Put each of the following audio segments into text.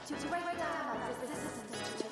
to break down resistance to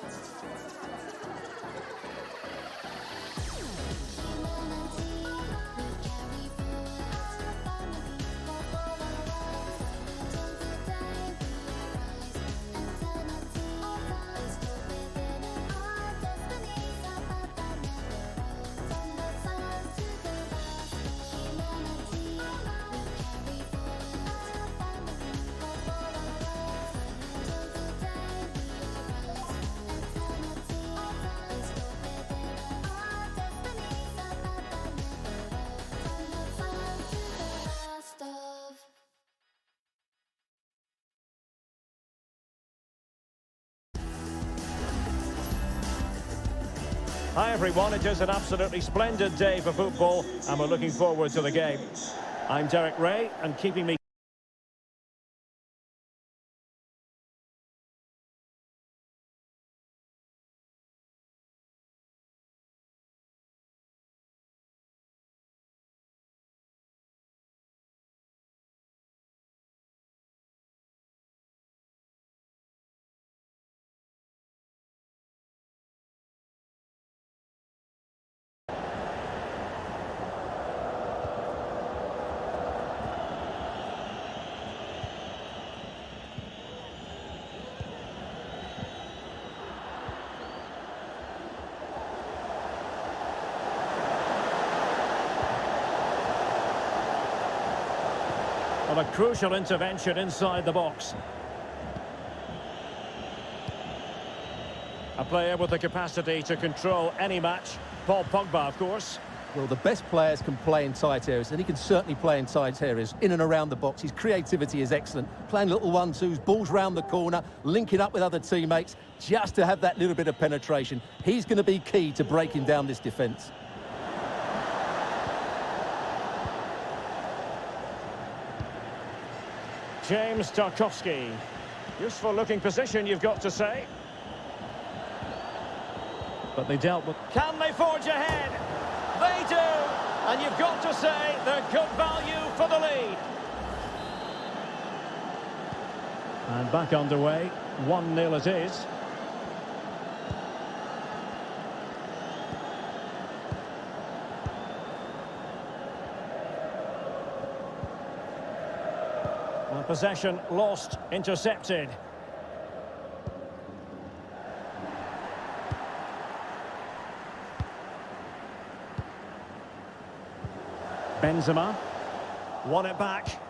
Hi everyone, it is an absolutely splendid day for football and we're looking forward to the game. I'm Derek Ray and keeping me a crucial intervention inside the box. A player with the capacity to control any match. Paul Pogba, of course. Well, the best players can play in tight areas, and he can certainly play in tight areas, in and around the box. His creativity is excellent. Playing little one-twos, balls round the corner, linking up with other teammates, just to have that little bit of penetration. He's going to be key to breaking down this defence. James Tarkowski. Useful looking position, you've got to say. But they dealt with... Can they forge ahead? They do! And you've got to say they're good value for the lead. And back underway. 1-0 it is. Possession lost, intercepted. Benzema won it back.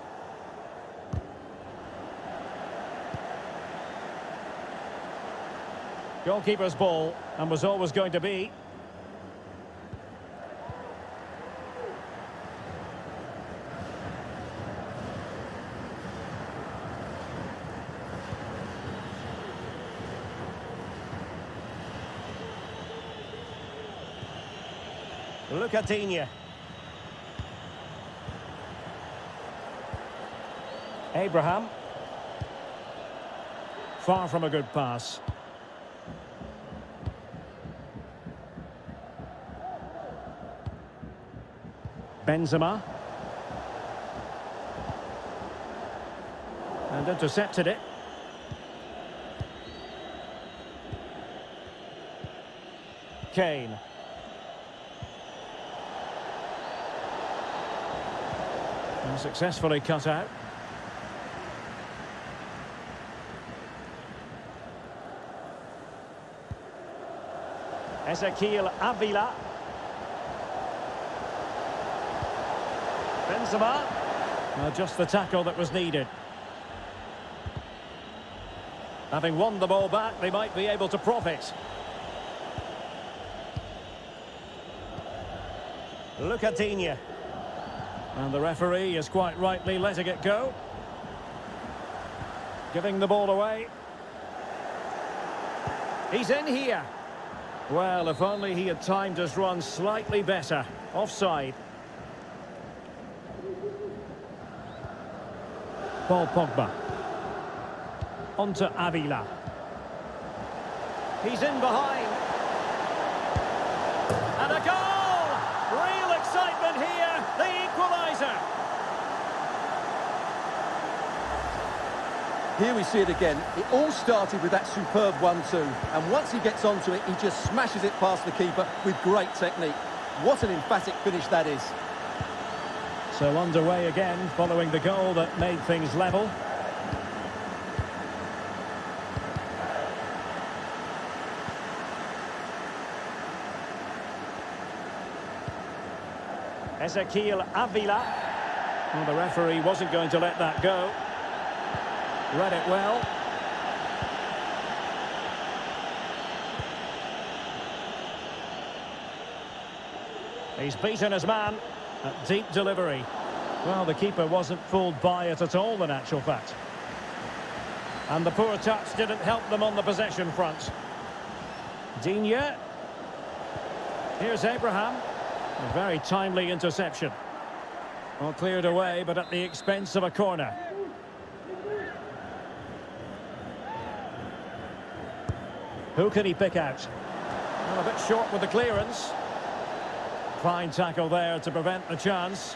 Goalkeeper's ball, and was always going to be. Lucadinha. Abraham. Far from a good pass. Benzema. And intercepted it. Kane. And successfully cut out. Ezequiel Avila. Benzema. Just the tackle that was needed. Having won the ball back, they might be able to profit. Lucadinha. And the referee is quite rightly letting it go. Giving the ball away. He's in here. Well, if only he had timed his run slightly better. Offside. Paul Pogba. On to Avila. He's in behind. And a goal! Real excitement here. The equaliser. Here we see it again. It all started with that superb 1-2, and once he gets onto it, he just smashes it past the keeper with great technique. What an emphatic finish that is. So underway again, following the goal that made things level. Ezequiel Avila. Well, the referee wasn't going to let that go. Read it well. He's beaten his man. A deep delivery. Well, the keeper wasn't fooled by it at all, in actual fact. And the poor touch didn't help them on the possession front. Digne. Here's Abraham. A very timely interception. Well, cleared away, but at the expense of a corner. Who can he pick out? Well, a bit short with the clearance. Fine tackle there to prevent the chance.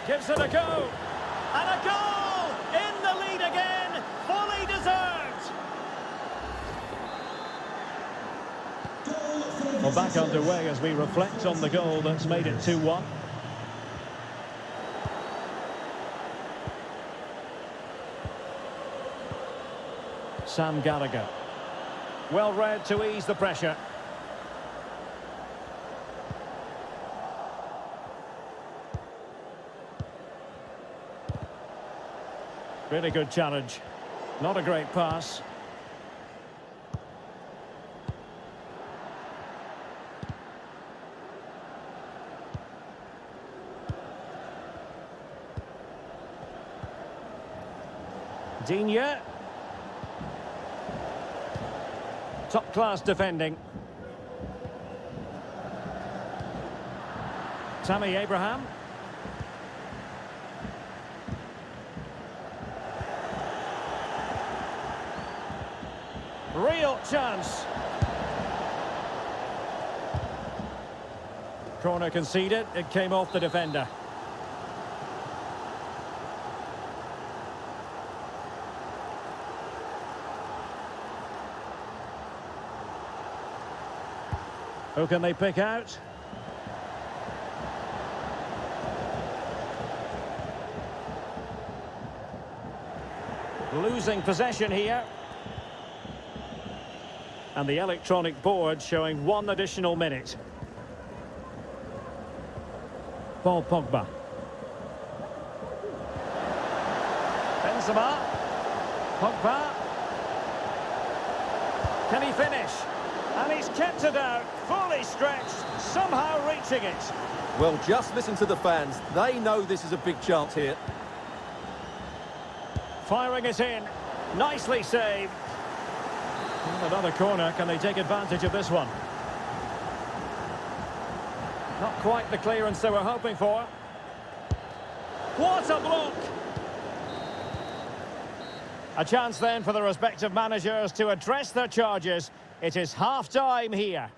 Gives it a go. And a goal! In the lead again. Fully deserved. Well, back underway as we reflect on the goal that's made it 2-1. Sam Gallagher. Well read to ease the pressure. Really good challenge. Not a great pass. Digne. Top-class defending. Tammy Abraham. Real chance. Corner conceded. It came off the defender. Who can they pick out? Losing possession here. And the electronic board showing 1 additional minute. Paul Pogba. Benzema. Pogba. Can he finish? And he's kept it out, fully stretched, somehow reaching it. Well, just listen to the fans. They know this is a big chance here. Firing it in. Nicely saved. And another corner. Can they take advantage of this one? Not quite the clearance they were hoping for. What a block! A chance then for the respective managers to address their charges. It is half-time here.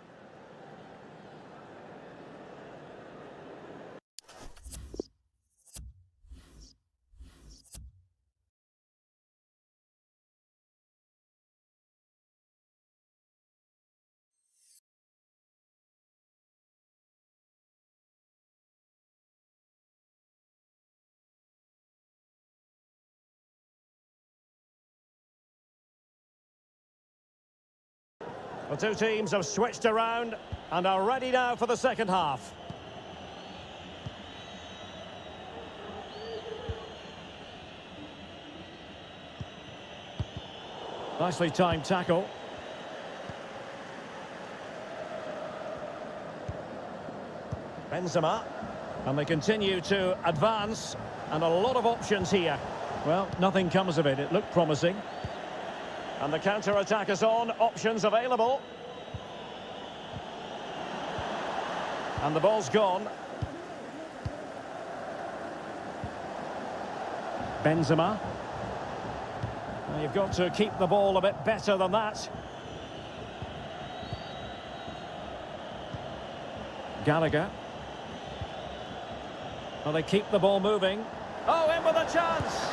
The two teams have switched around and are ready now for the second half. Nicely timed tackle. Benzema. And they continue to advance. And a lot of options here. Well, nothing comes of it. It looked promising. And the counter-attack is on. Options available. And the ball's gone. Benzema. Well, you've got to keep the ball a bit better than that. Gallagher. Well, they keep the ball moving. Oh, in with a chance.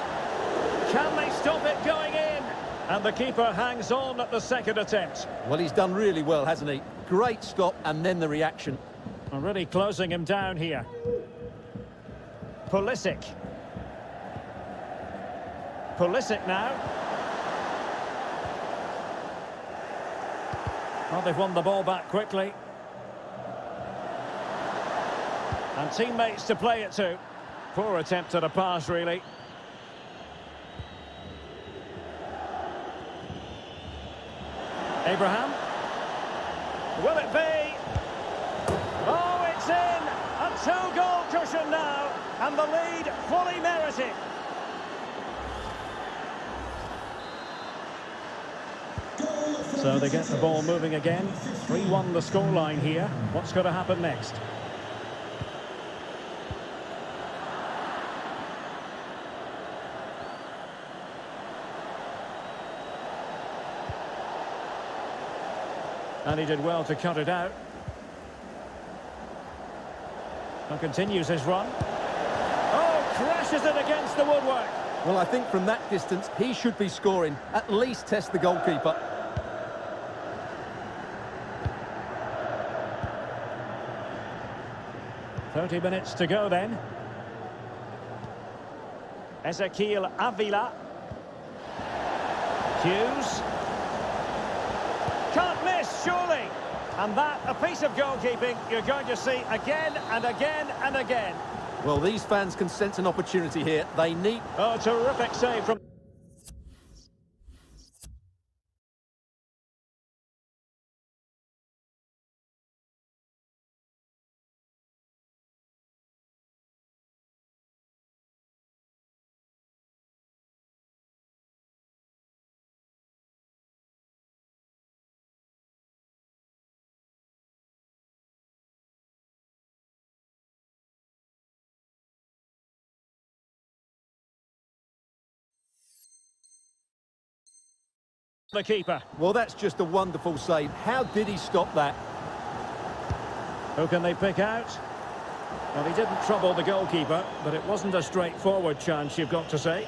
Can they stop it going in? And the keeper hangs on at the second attempt. Well, he's done really well, hasn't he? Great stop, and then the reaction. Already closing him down here. Pulisic. Pulisic now. Well, they've won the ball back quickly. And teammates to play it to. Poor attempt at a pass, really. Abraham. Will it be? Oh, it's in! A two-goal cushion now, and the lead fully merited. So they get the ball moving again. 3-1 the scoreline here. What's going to happen next? And he did well to cut it out. And continues his run. Oh, crashes it against the woodwork. Well, I think from that distance, he should be scoring. At least test the goalkeeper. "30 minutes to go then. Ezequiel Avila. Hughes. Can't miss, surely. And that, a piece of goalkeeping you're going to see again and again and again. Well, these fans can sense an opportunity here. They need... Oh, terrific save from... the keeper. Well, that's just a wonderful save. How did he stop that? Who can they pick out? Well, he didn't trouble the goalkeeper, but it wasn't a straightforward chance, you've got to say.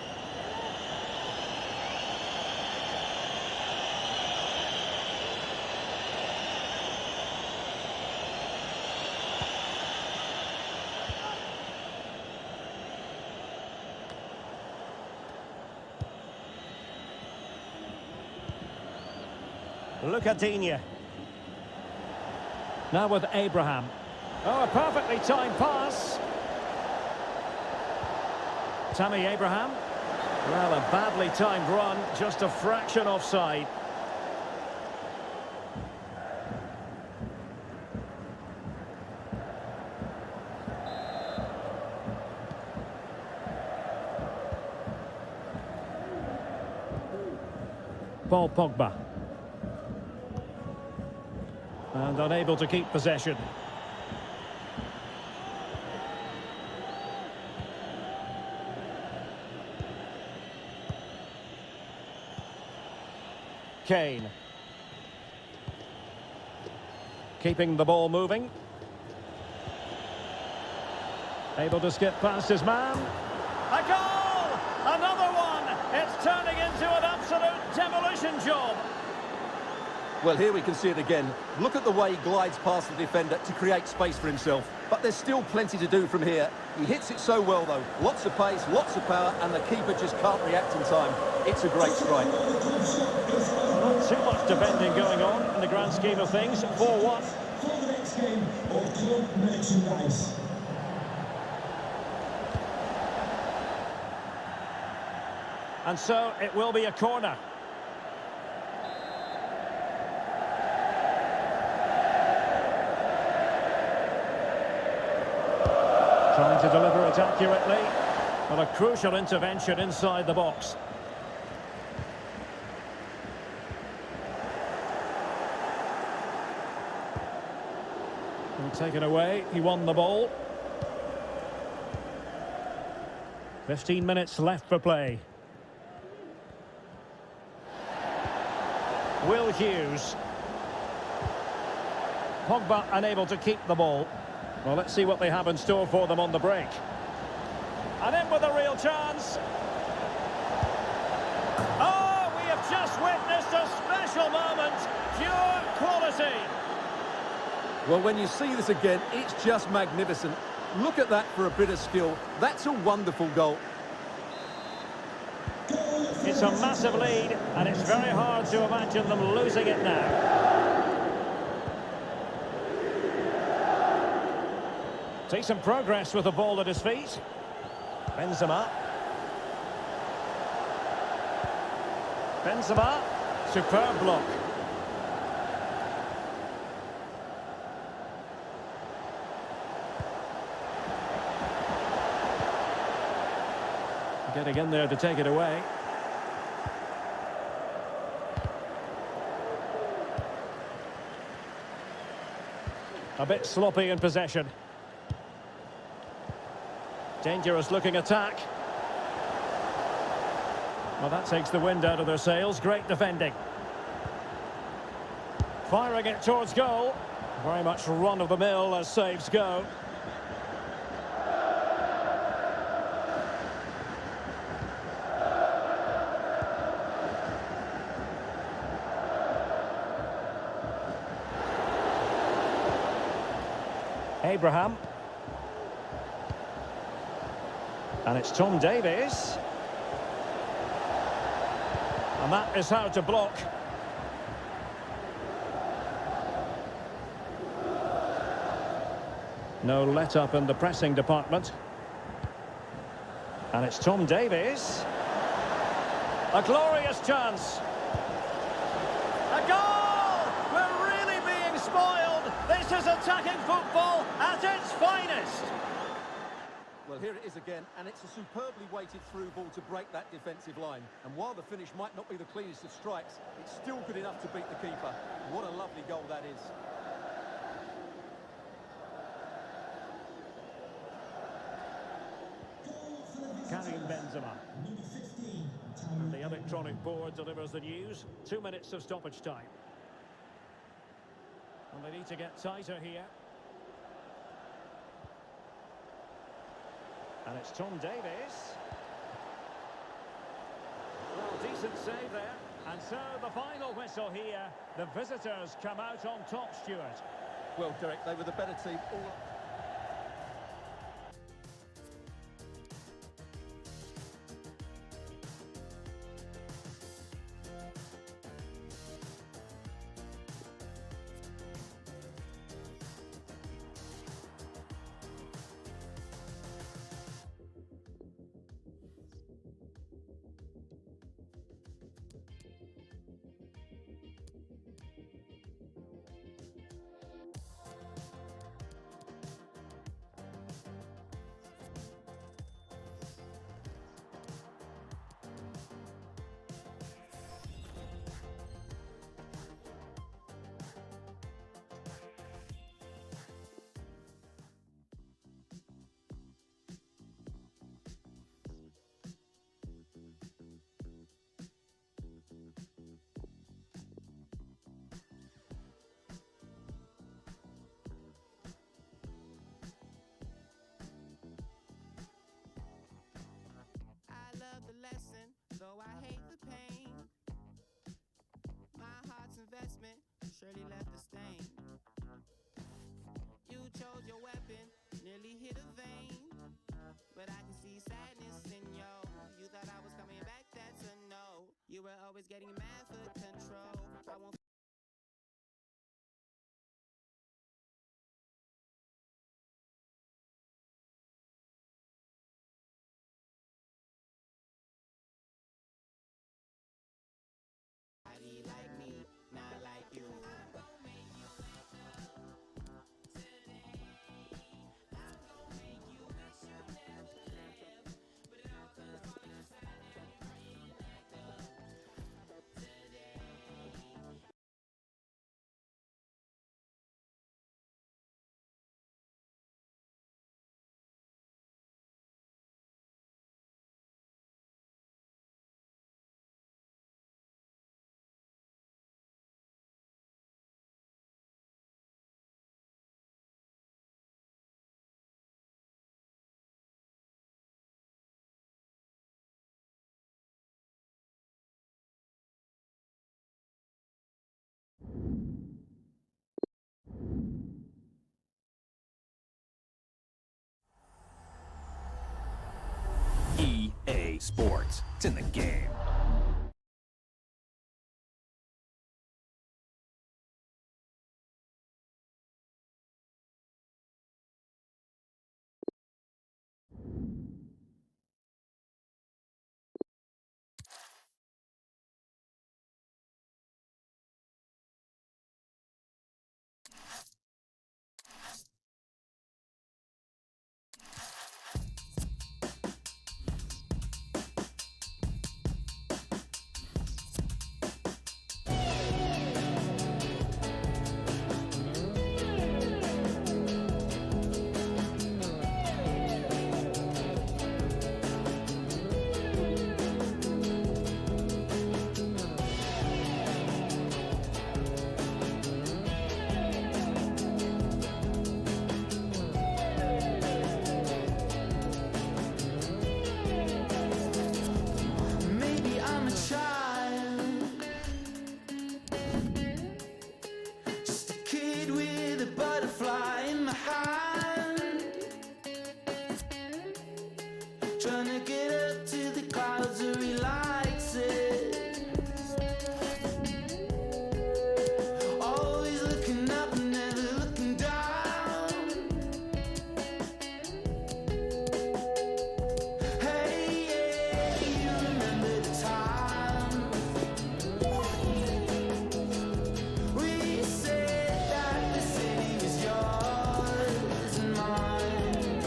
Look at Digne. Now with Abraham. Oh, a perfectly timed pass. Tammy Abraham. Well, a badly timed run, just a fraction offside. Paul Pogba. And unable to keep possession. Kane. Keeping the ball moving. Able to skip past his man. A goal! Another one! It's turning into an absolute demolition job. Well, here we can see it again. Look at the way he glides past the defender to create space for himself. But there's still plenty to do from here. He hits it so well, though. Lots of pace, lots of power, and the keeper just can't react in time. It's a great strike. Not too much defending going on in the grand scheme of things. 4-1. For the next game of club merchandise. And so it will be a corner. Trying to deliver it accurately. Well, a crucial intervention inside the box. And taken away, he won the ball. 15 minutes left for play. Will Hughes. Pogba unable to keep the ball. Well, let's see what they have in store for them on the break. And in with a real chance. Oh, we have just Just a special moment, pure quality. Well, when you see this again, it's just magnificent. Look at that for a bit of skill. That's a wonderful goal. It's a massive lead, and it's very hard to imagine them losing it now. Decent progress with the ball at his feet. Benzema. Benzema. Superb block. Getting in there to take it away. A bit sloppy in possession. Dangerous looking attack. Well, that takes the wind out of their sails. Great defending. Firing it towards goal. Very much run-of-the-mill as saves go. Abraham. And it's Tom Davies. And that is how to block. No let-up in the pressing department. And it's Tom Davies. A glorious chance. A goal! We're really being spoiled. This is attacking football at its finest. Well, here it is again, and it's a superbly weighted through ball to break that defensive line. And while the finish might not be the cleanest of strikes, it's still good enough to beat the keeper. What a lovely goal that is. Karim Benzema. And the electronic board delivers the news. 2 minutes of stoppage time. And they need to get tighter here. And it's Tom Davies. Well, decent save there. And so the final whistle here. The visitors come out on top, Stuart. Well, Derek, they were the better team all... lesson, though I hate the pain. My heart's investment surely left a stain. You chose your weapon, nearly hit a vein, but I can see sadness in you. You thought I was coming back, that's a no. You were always getting mad for control. I won't like me, not like you. I'm gonna make you wake up today. I'm gonna make you wish you never left. But it all comes from the side and bring you back up today. sports. It's in the game. Maybe I'm a child, just a kid with a butterfly in my hand, trying to get up to the clouds where he likes it. Always looking up, never looking down. Hey, yeah, you remember the time we said that the city was yours and mine.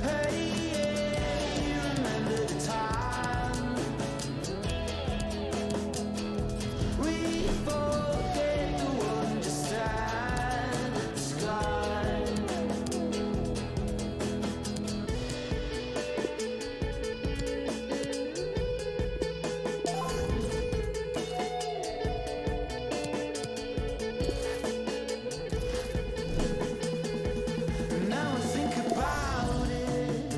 Hey, yeah, you remember the time we forget the world, just stand at the sky. Now I think about it.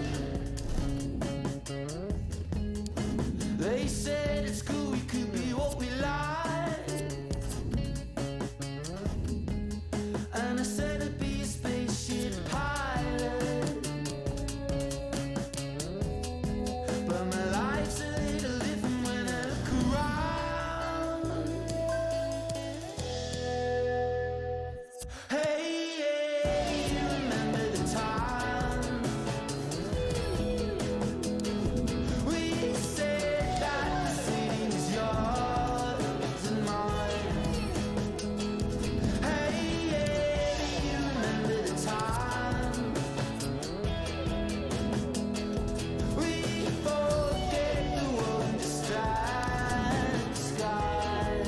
They said at school we could be what we like, and I said I'd be a spaceship pilot. But my life's a little different when I look around. Hey, yeah, you remember the time we said that the city was yours and mine. Hey, yeah, you remember the time we forget the world and just stand at the sky.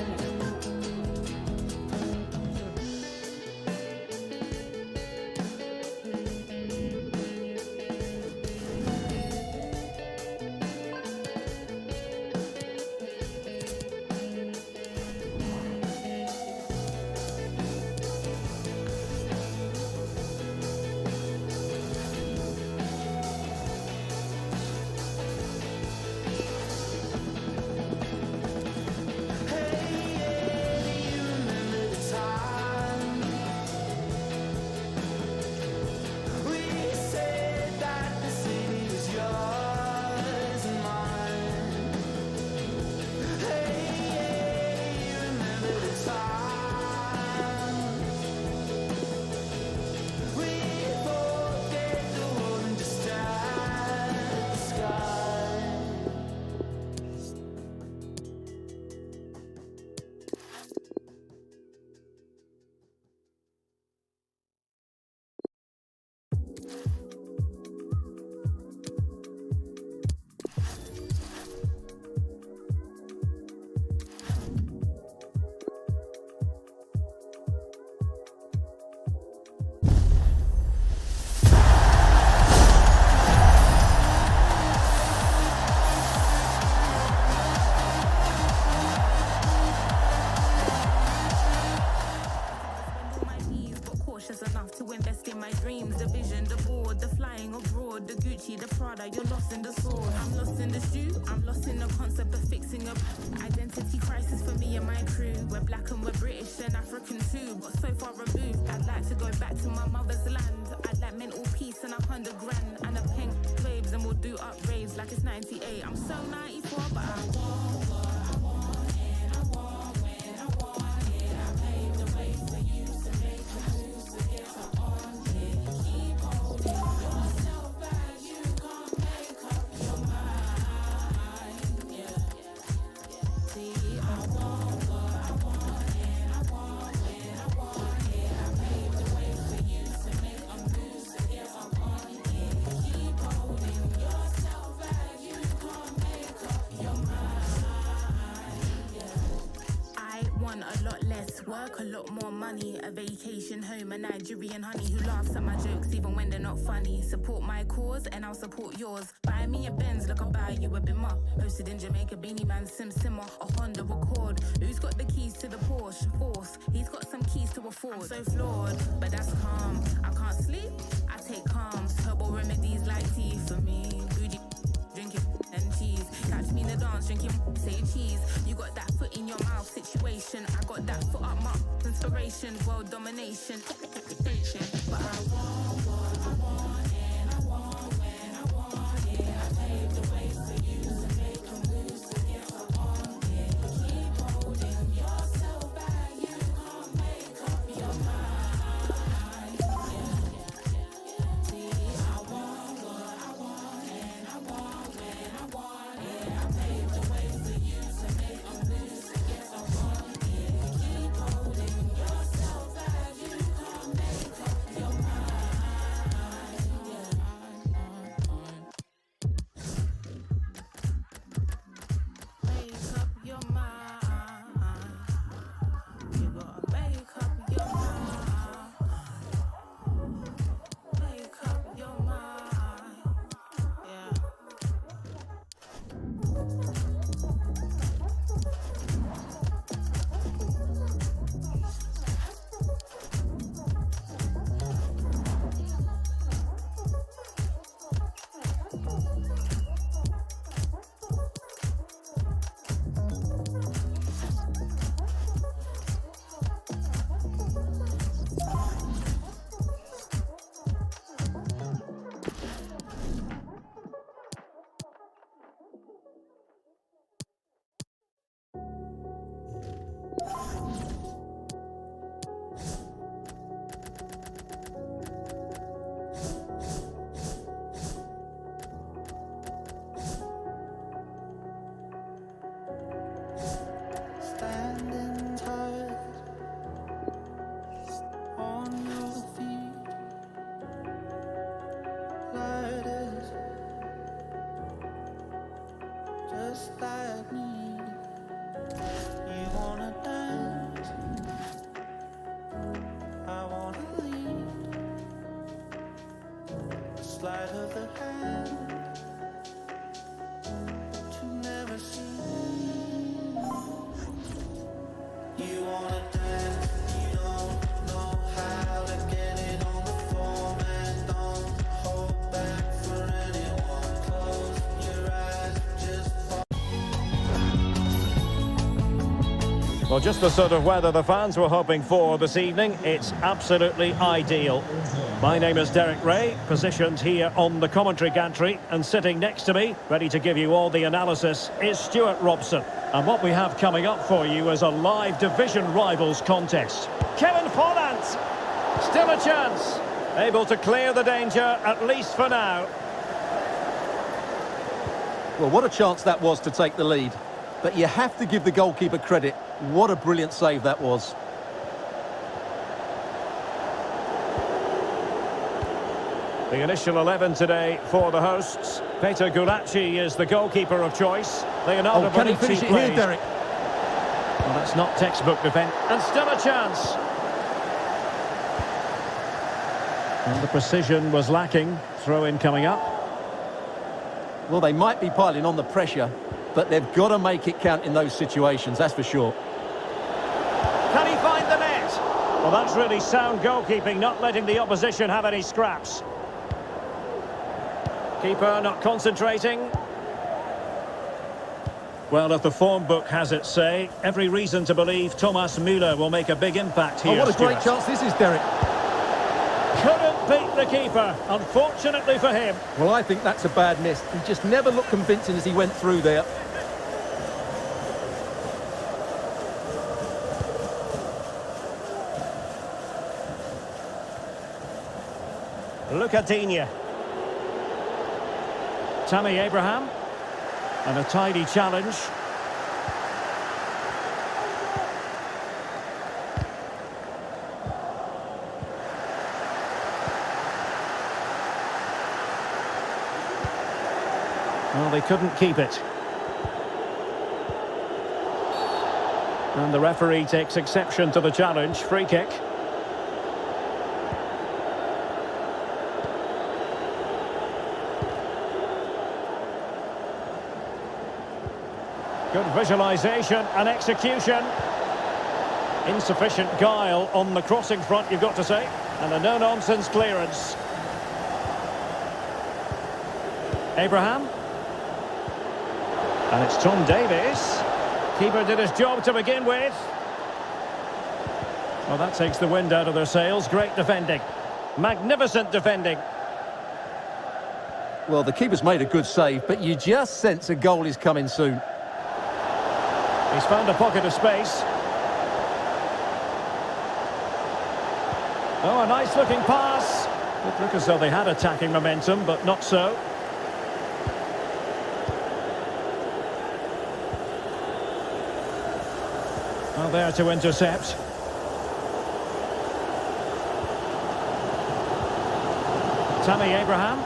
Hey, yeah, you remember the time we said that the city was yours and mine. Hey, yeah, you remember the time we forget the world and just stand at the sky. My P's, but cautious enough to invest in my dreams. The vision, the board, the flying abroad, the Gucci, the Prada. You're lost in the sword. I'm lost in the shoe. I'm lost in the concept of fixing up. Identity crisis for me and my crew. We're black and we're British and African too, but so far removed. I'd like to go back to my mother's land. I'd like mental peace and 100 grand and a pink babes, and we'll board, do up raves like it's 98. I'm so 94, but I want what I want, and I want when I want it. I paved the way for you to make the moves to get up on it. Keep holding yourself back, you can't make up your mind. Yeah. See, I want what I want, and I want when I want it. I paved the way for you to make a move to get up on it. Keep holding yourself back, you can't make up your mind. I want a lot less work, a lot more money, a vacation home, a Nigerian honey who laughs at my jokes even when they're not funny. Support my cause and I'll support yours. Buy me a Benz, look, I'll buy you a Bimmer. Posted in Jamaica, Beanie Man, Simmer, a Honda Accord. Who's got the keys to the Porsche? Force, he's got some keys to afford. I'm so flawed, but that's calm. I can't sleep, I take calms. Herbal remedies like tea for me. Bougie, drinking and cheese. Catch me in the dance, drinking, say cheese. You got that foot in your mouth situation. I got that foot up my inspiration. World domination. But I want what I want, and I want when I want it. I paved the way for you to make a move to get up on it. Keep holding yourself back, you can't make up your mind. See, I want what I want, and I want when I want it. I paved the way for you to make a move to get up on it. Keep holding yourself back, you can't make up your mind. Make up your mind. You gotta make up your mind. Make up your mind. Yeah. Standing tight on your feet, light is just like me. You wanna dance, I wanna lead. Sleight of the hand to never see. You wanna dance, you don't know how to get it on the floor, man. Don't hold back for anyone. Close your eyes, just Well, just the sort of weather the fans were hoping for this evening. It's absolutely ideal. My name is Derek Ray, positioned here on the commentary gantry, and sitting next to me, ready to give you all the analysis, is Stuart Robson. And what we have coming up for you is a live division rivals contest. Kevin Folland, still a chance, able to clear the danger, at least for now. Well, what a chance that was to take the lead. But you have to give the goalkeeper credit. What a brilliant save that was. The initial 11 today for the hosts. Peter Gulacsi is the goalkeeper of choice. Leonardo Can he Bonucci finish it plays. here, Derek? Well, that's not textbook defence. And still a chance. And the precision was lacking. Throw-in coming up. Well, they might be piling on the pressure, but they've got to make it count in those situations, that's for sure. Can he find the net? Well, that's really sound goalkeeping, not letting the opposition have any scraps. Keeper not concentrating. Well, if the form book has its say, every reason to believe Thomas Müller will make a big impact here. Oh, what a great Stuart. chance this is, Derek. Couldn't beat the keeper, unfortunately for him. Well, I think that's a bad miss. He just never looked convincing as he went through there. Lucadinha. Tammy Abraham. And a tidy challenge. Well, they couldn't keep it. And the referee takes exception to the challenge. Free kick. Good visualisation and execution. Insufficient guile on the crossing front, you've got to say. And a no-nonsense clearance. Abraham. And it's Tom Davies. Keeper did his job to begin with. Well, that takes the wind out of their sails. Great defending. Magnificent defending. Well, the keeper's made a good save, but you just sense a goal is coming soon. He's found a pocket of space. Oh, a nice-looking pass. It looked as though they had attacking momentum, but not so. Well, there to intercept. Tammy Abraham.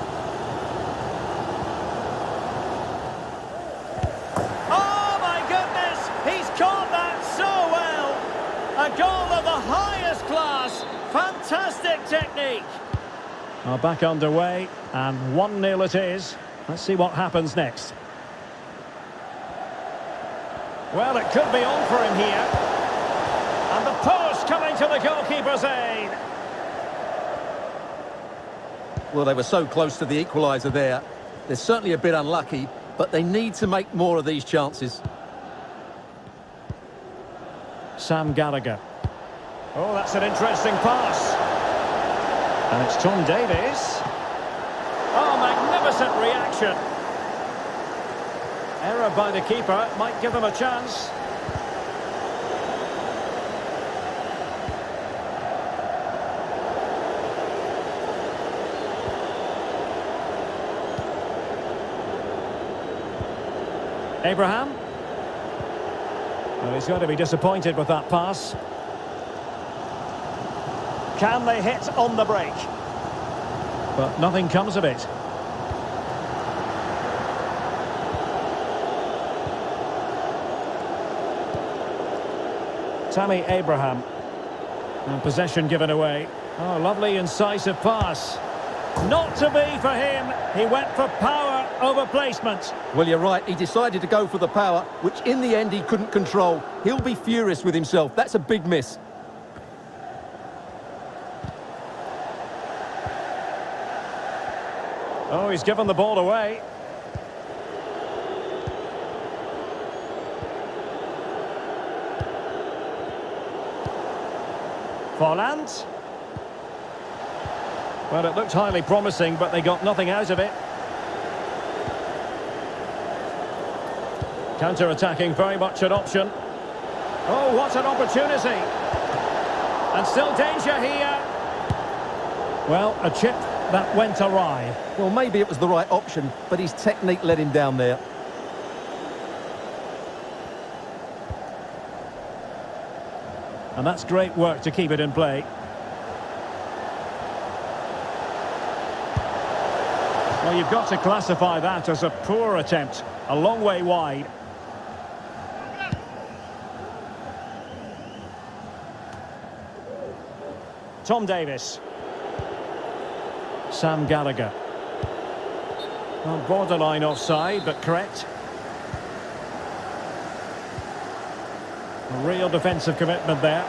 Oh, my goodness! He's caught that so well! A goal of the highest class. Fantastic technique. Well, back underway, and 1-0 it is. Let's see what happens next. Well, it could be on for him here. And the post coming to the goalkeeper's aid. Well, they were so close to the equaliser there. They're certainly a bit unlucky, but they need to make more of these chances. Sam Gallagher. Oh, that's an interesting pass. And it's Tom Davies. Oh, magnificent reaction. Error by the keeper might give them a chance. Abraham. Well, he's going to be disappointed with that pass. Can they hit on the break? But nothing comes of it. Tammy Abraham. And possession given away. Oh, lovely incisive pass. Not to be for him. He went for power over placement. Well, you're right. He decided to go for the power, which in the end he couldn't control. He'll be furious with himself. That's a big miss. Oh, he's given the ball away. Volland. Well, it looked highly promising, but they got nothing out of it. Counter-attacking, very much an option. Oh, what an opportunity. And still danger here. Well, a chip that went awry. Well, maybe it was the right option, but his technique let him down there. And that's great work to keep it in play. Well, you've got to classify that as a poor attempt. A long way wide. Tom Davies. Sam Gallagher. Well, borderline offside, but correct. A real defensive commitment there.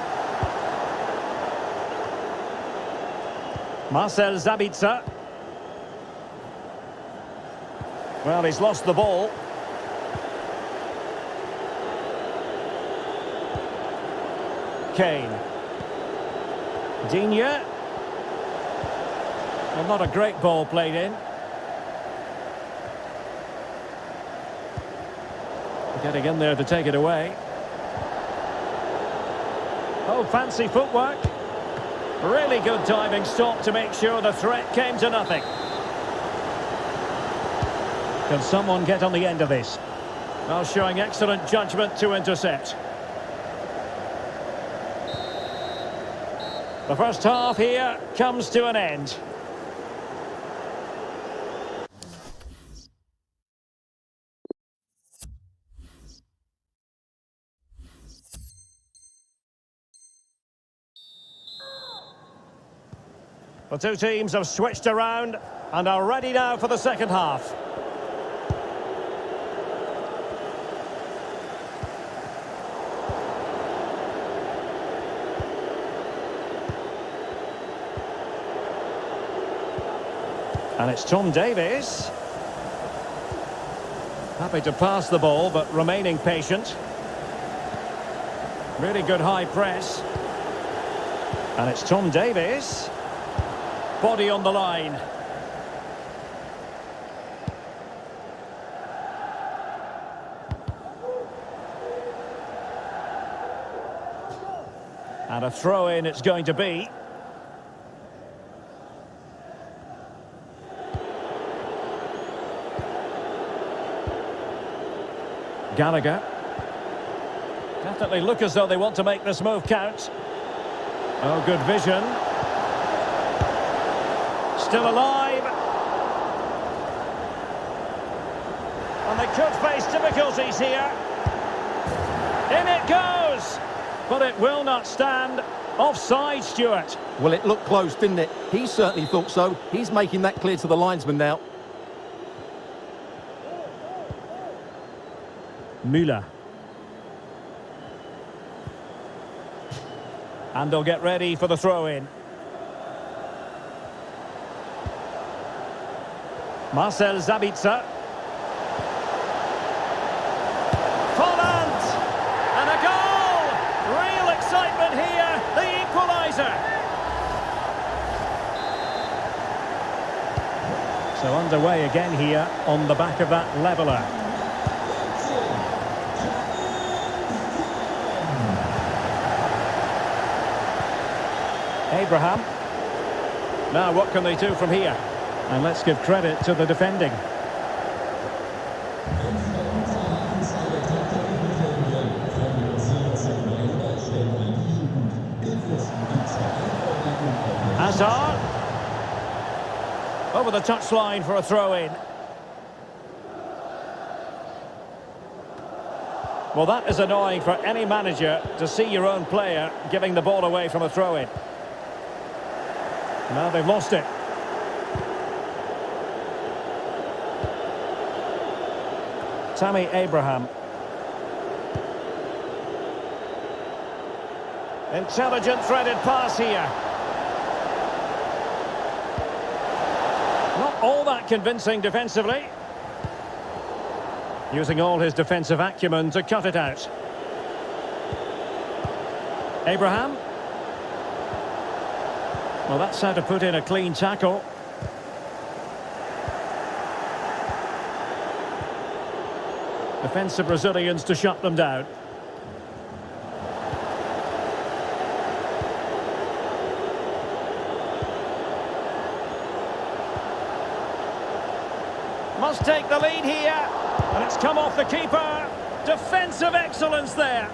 Marcel Sabitzer. Well, he's lost the ball. Kane. Digne. Well, not a great ball played in. Getting in there to take it away. Oh, fancy footwork. Really good diving stop to make sure the threat came to nothing. Can someone get on the end of this? Well, showing excellent judgment to intercept. The first half here comes to an end. The two teams have switched around and are ready now for the second half. And it's Tom Davies. Happy to pass the ball, but remaining patient. Really good high press. And it's Tom Davies. Body on the line. And a throw-in it's going to be. Gallagher. Definitely look as though they want to make this move count. Oh, good vision. Still alive. And they could face difficulties here. In it goes. But it will not stand. Offside, Stuart. Well, it looked close, didn't it? He certainly thought so. He's making that clear to the linesman now. Müller. And they'll get ready for the throw-in. Marcel Sabitzer. Folland! And a goal! Real excitement here, the equaliser. So underway again here on the back of that leveller. Abraham. Now what can they do from here? And let's give credit to the defending. Hazard. Over the touchline for a throw-in. Well, that is annoying for any manager to see your own player giving the ball away from a throw-in. Now they've lost it. Tammy Abraham. Intelligent threaded pass here. Not all that convincing defensively. Using all his defensive acumen to cut it out. Abraham. Well, that's how to put in a clean tackle. Defensive Brazilians to shut them down. Must take the lead here. And it's come off the keeper. Defensive excellence there.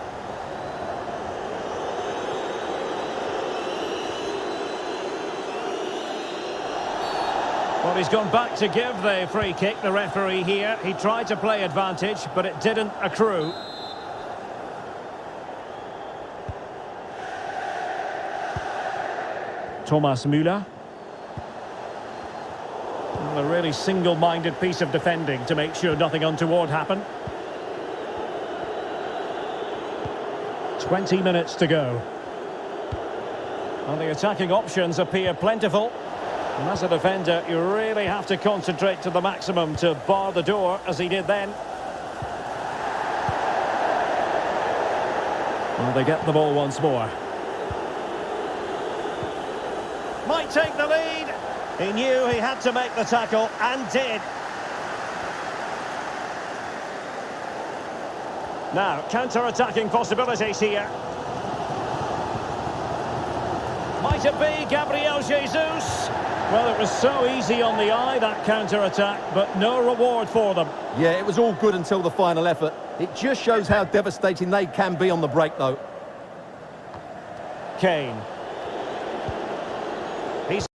Well, he's gone back to give the free kick, the referee here. He tried to play advantage, but it didn't accrue. Thomas Müller. Well, a really single-minded piece of defending to make sure nothing untoward happened. 20 minutes to go. And the attacking options appear plentiful. And as a defender, you really have to concentrate to the maximum to bar the door, as he did then. Well, they get the ball once more. Might take the lead. He knew he had to make the tackle, and did. Now, counter-attacking possibilities here. Might it be Gabriel Jesus? Well, it was so easy on the eye, that counter-attack, but no reward for them. Yeah, it was all good until the final effort. It just shows how devastating they can be on the break, though. Kane. He's...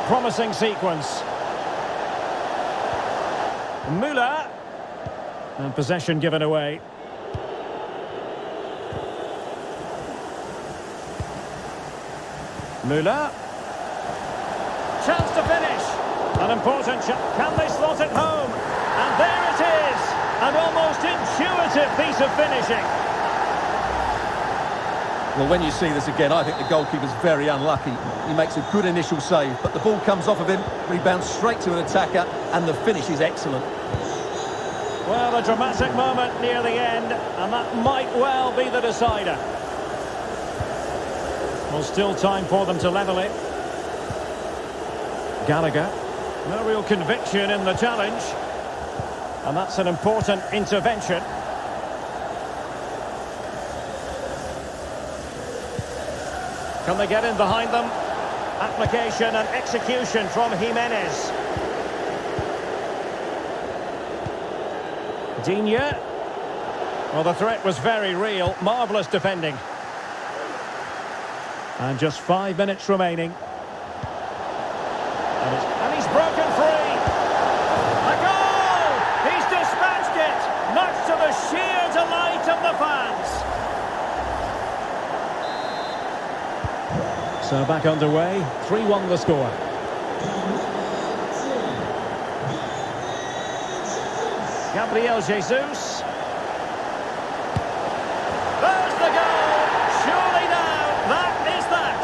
Promising sequence. Müller. And possession given away. Müller. Chance to finish. An important shot. Can they slot it home? And there it is. An almost intuitive piece of finishing. Well, when you see this again, I think the goalkeeper's very unlucky. He makes a good initial save, but the ball comes off of him, rebounds straight to an attacker, and the finish is excellent. Well, a dramatic moment near the end, and that might well be the decider. Well, still time for them to level it. Gallagher. No real conviction in the challenge. And that's an important intervention. Can they get in behind them? Application and execution from Jimenez. Digne. Well, the threat was very real. Marvellous defending. And just 5 minutes remaining. And he's broken free. A goal! He's dispatched it, much to the sheer delight of the fans. So back underway, 3-1 the score. Gabriel Jesus. There's the goal! Surely now, that is that!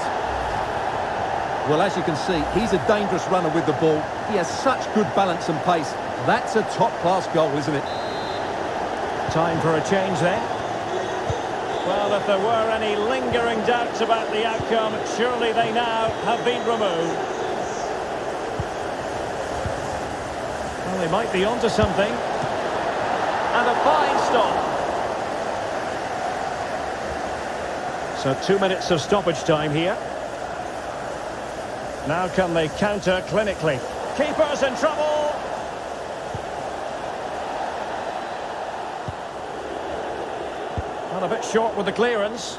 Well, as you can see, he's a dangerous runner with the ball. He has such good balance and pace. That's a top-class goal, isn't it? Time for a change then. Well, if there were any lingering doubts about the outcome, surely they now have been removed. Well, they might be onto something. And a fine stop. So 2 minutes of stoppage time here. Now can they counter clinically? Keeper's in trouble. Well, a bit short with the clearance.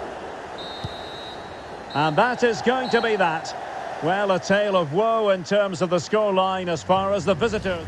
And that is going to be that. Well, a tale of woe in terms of the scoreline as far as the visitors.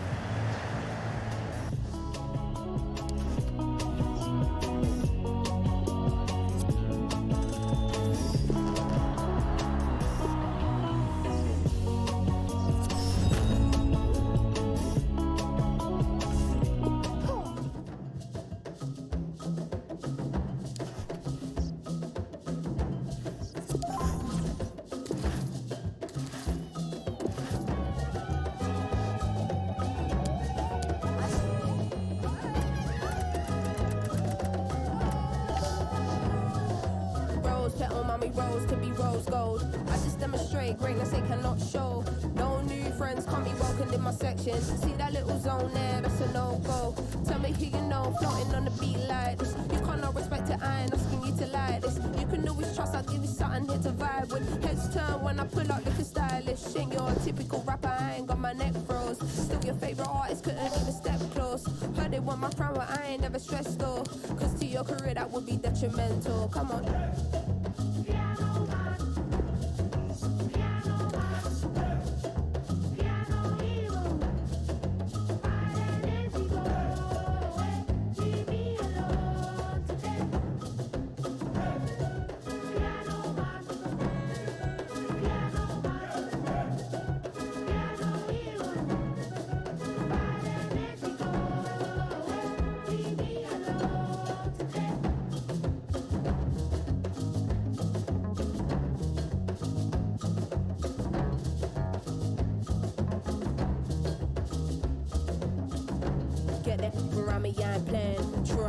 Rose to be rose gold. I just demonstrate greatness they cannot show. No new friends can't be welcomed in my section. See that little zone there, that's a no-go. Tell me who you know, floating on the beat like this. You can't not respect it, I ain't asking you to like this. You can always trust, I'll give you something here to vibe with. Heads turn when I pull out looking stylish. Ain't your typical rapper, I ain't got my neck froze. Still your favourite artist, couldn't even step close. Heard they want my crown, but I ain't never stressed though. Cause to your career that would be detrimental. Come on.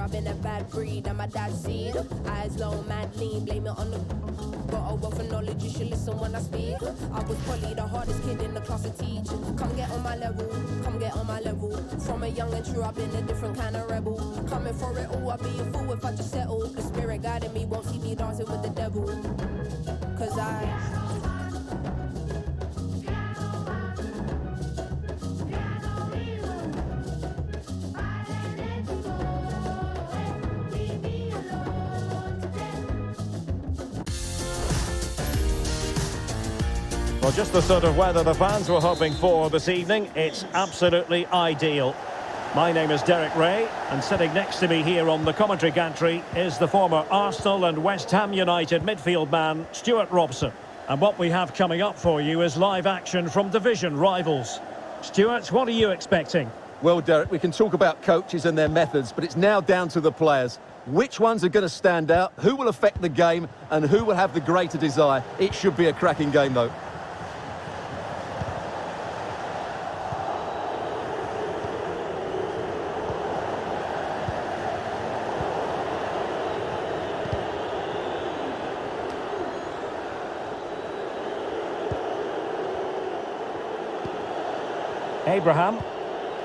I've been a bad breed, I'm my dad's seed. Eyes low, mad lean, blame it on the... Got a wealth of knowledge, you should listen when I speak. I was probably the hardest kid in the class to teach. Come get on my level, come get on my level. From a young and true, I've been a different kind of rebel. Coming for it all, I'd be a fool if I just settle. The spirit guiding me won't see me dancing with the devil. Cause Well, just the sort of weather the fans were hoping for this evening. It's absolutely ideal. My name is Derek Ray, and sitting next to me here on the commentary gantry is the former Arsenal and West Ham United midfield man, Stuart Robson. And what we have coming up for you is live action from division rivals. Stuart, what are you expecting? Well, Derek, we can talk about coaches and their methods, but it's now down to the players. Which ones are going to stand out, who will affect the game, and who will have the greater desire? It should be a cracking game, though. Abraham,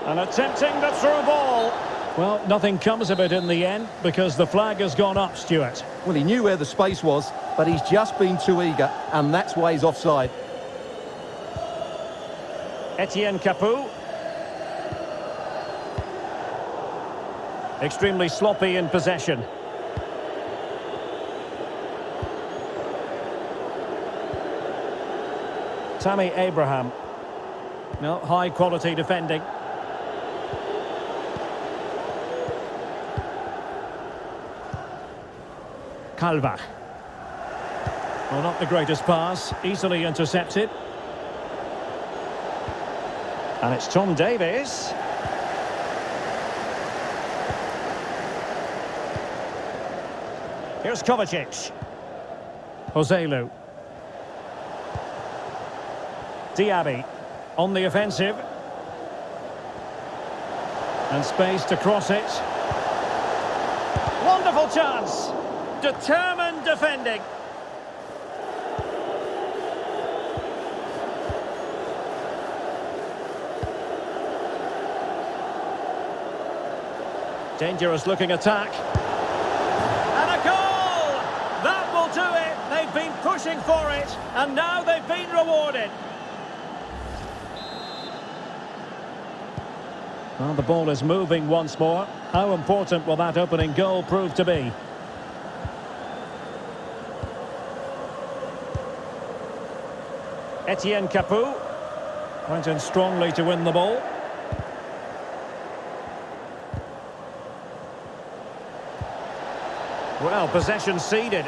and attempting the through ball. Well, nothing comes of it in the end because the flag has gone up, Stuart. Well, he knew where the space was, but he's just been too eager, and that's why he's offside. Etienne Capoue. Extremely sloppy in possession. Tammy Abraham. No, high quality defending. Calvach. Well, not the greatest pass, easily intercepted. And it's Tom Davies. Here's Kovacic. Joselu. Diaby on the offensive. And space to cross it. Wonderful chance. Determined defending. Dangerous looking attack. And a goal! That will do it. They've been pushing for it, and now they've been rewarded. Well, the ball is moving once more. How important will that opening goal prove to be? Etienne Capoue went in strongly to win the ball. Well, possession ceded.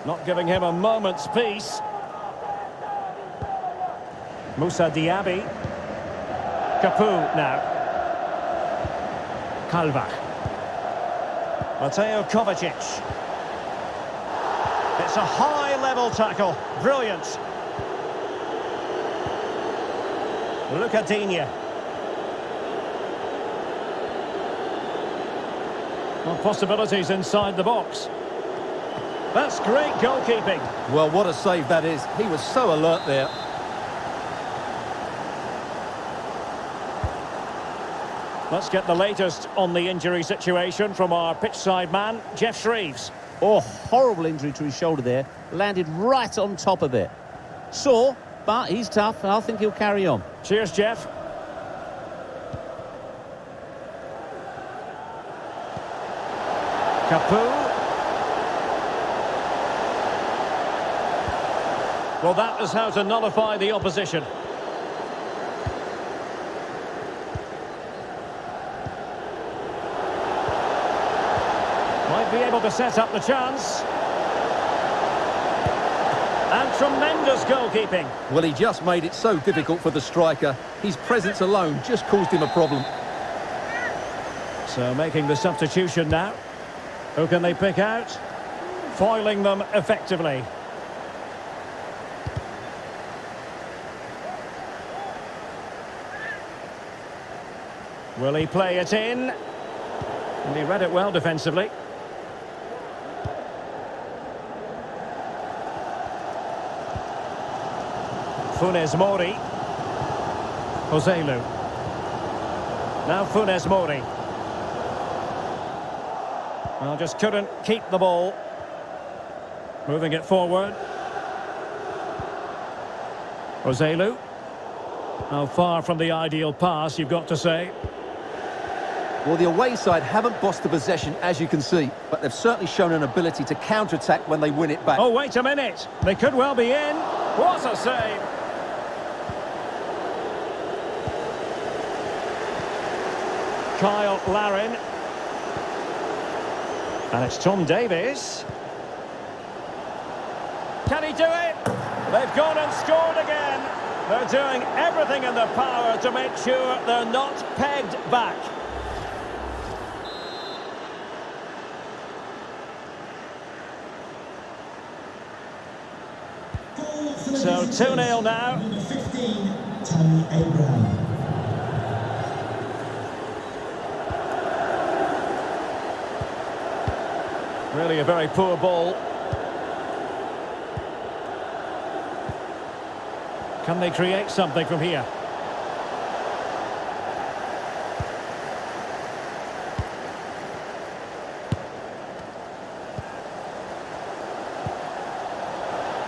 Not giving him a moment's peace. Moussa Diaby. Capoue now. Calvach. Mateo Kovacic. It's a high-level tackle. Brilliant. Luca Digne. Well, possibilities inside the box. That's great goalkeeping. Well, what a save that is. He was so alert there. Let's get the latest on the injury situation from our pitchside man, Jeff Shreves. Oh, horrible injury to his shoulder there. Landed right on top of it. Sore, but he's tough, and I think he'll carry on. Cheers, Jeff. Capoue. Well, that is how to nullify the opposition. Might be able to set up the chance. And tremendous goalkeeping. Well, he just made it so difficult for the striker. His presence alone just caused him a problem. So making the substitution now. Who can they pick out? Foiling them effectively. Will he play it in? And he read it well defensively. Funes Mori. Joselu. Now Funes Mori. Well, just couldn't keep the ball. Moving it forward. Joselu. How far from the ideal pass, you've got to say. Well, the away side haven't bossed the possession, as you can see, but they've certainly shown an ability to counter-attack when they win it back. Oh, wait a minute. They could well be in. What a save. Kyle Larin. And it's Tom Davies. Can he do it? They've gone and scored again. They're doing everything in their power to make sure they're not pegged back. So 2-0 now. Number 15, Tammy Abraham. Really a very poor ball. Can they create something from here?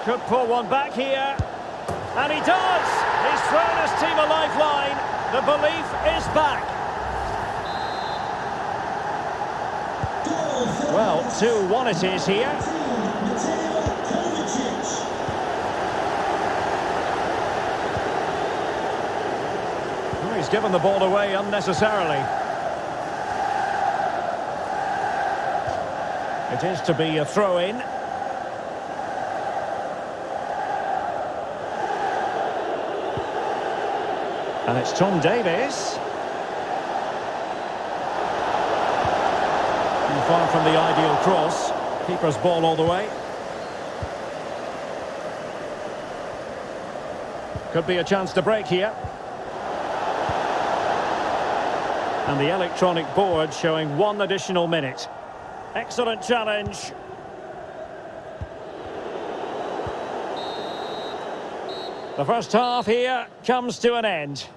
Could pull one back here. And he does! He's thrown his team a lifeline. The belief is back. Well, 2-1 it is here. Well, he's given the ball away unnecessarily. It is to be a throw-in. And it's Tom Davies. Far from the ideal cross. Keeper's ball all the way. Could be a chance to break here. And the electronic board showing 1 additional minute. Excellent challenge. The first half here comes to an end.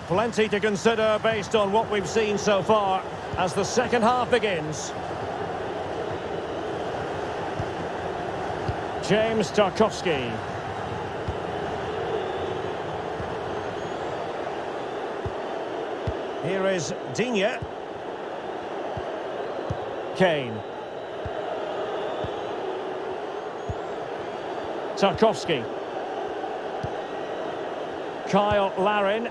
Plenty to consider based on what we've seen so far as the second half begins. James Tarkowski. Here is Digne. Kane. Tarkowski. Kyle Larin.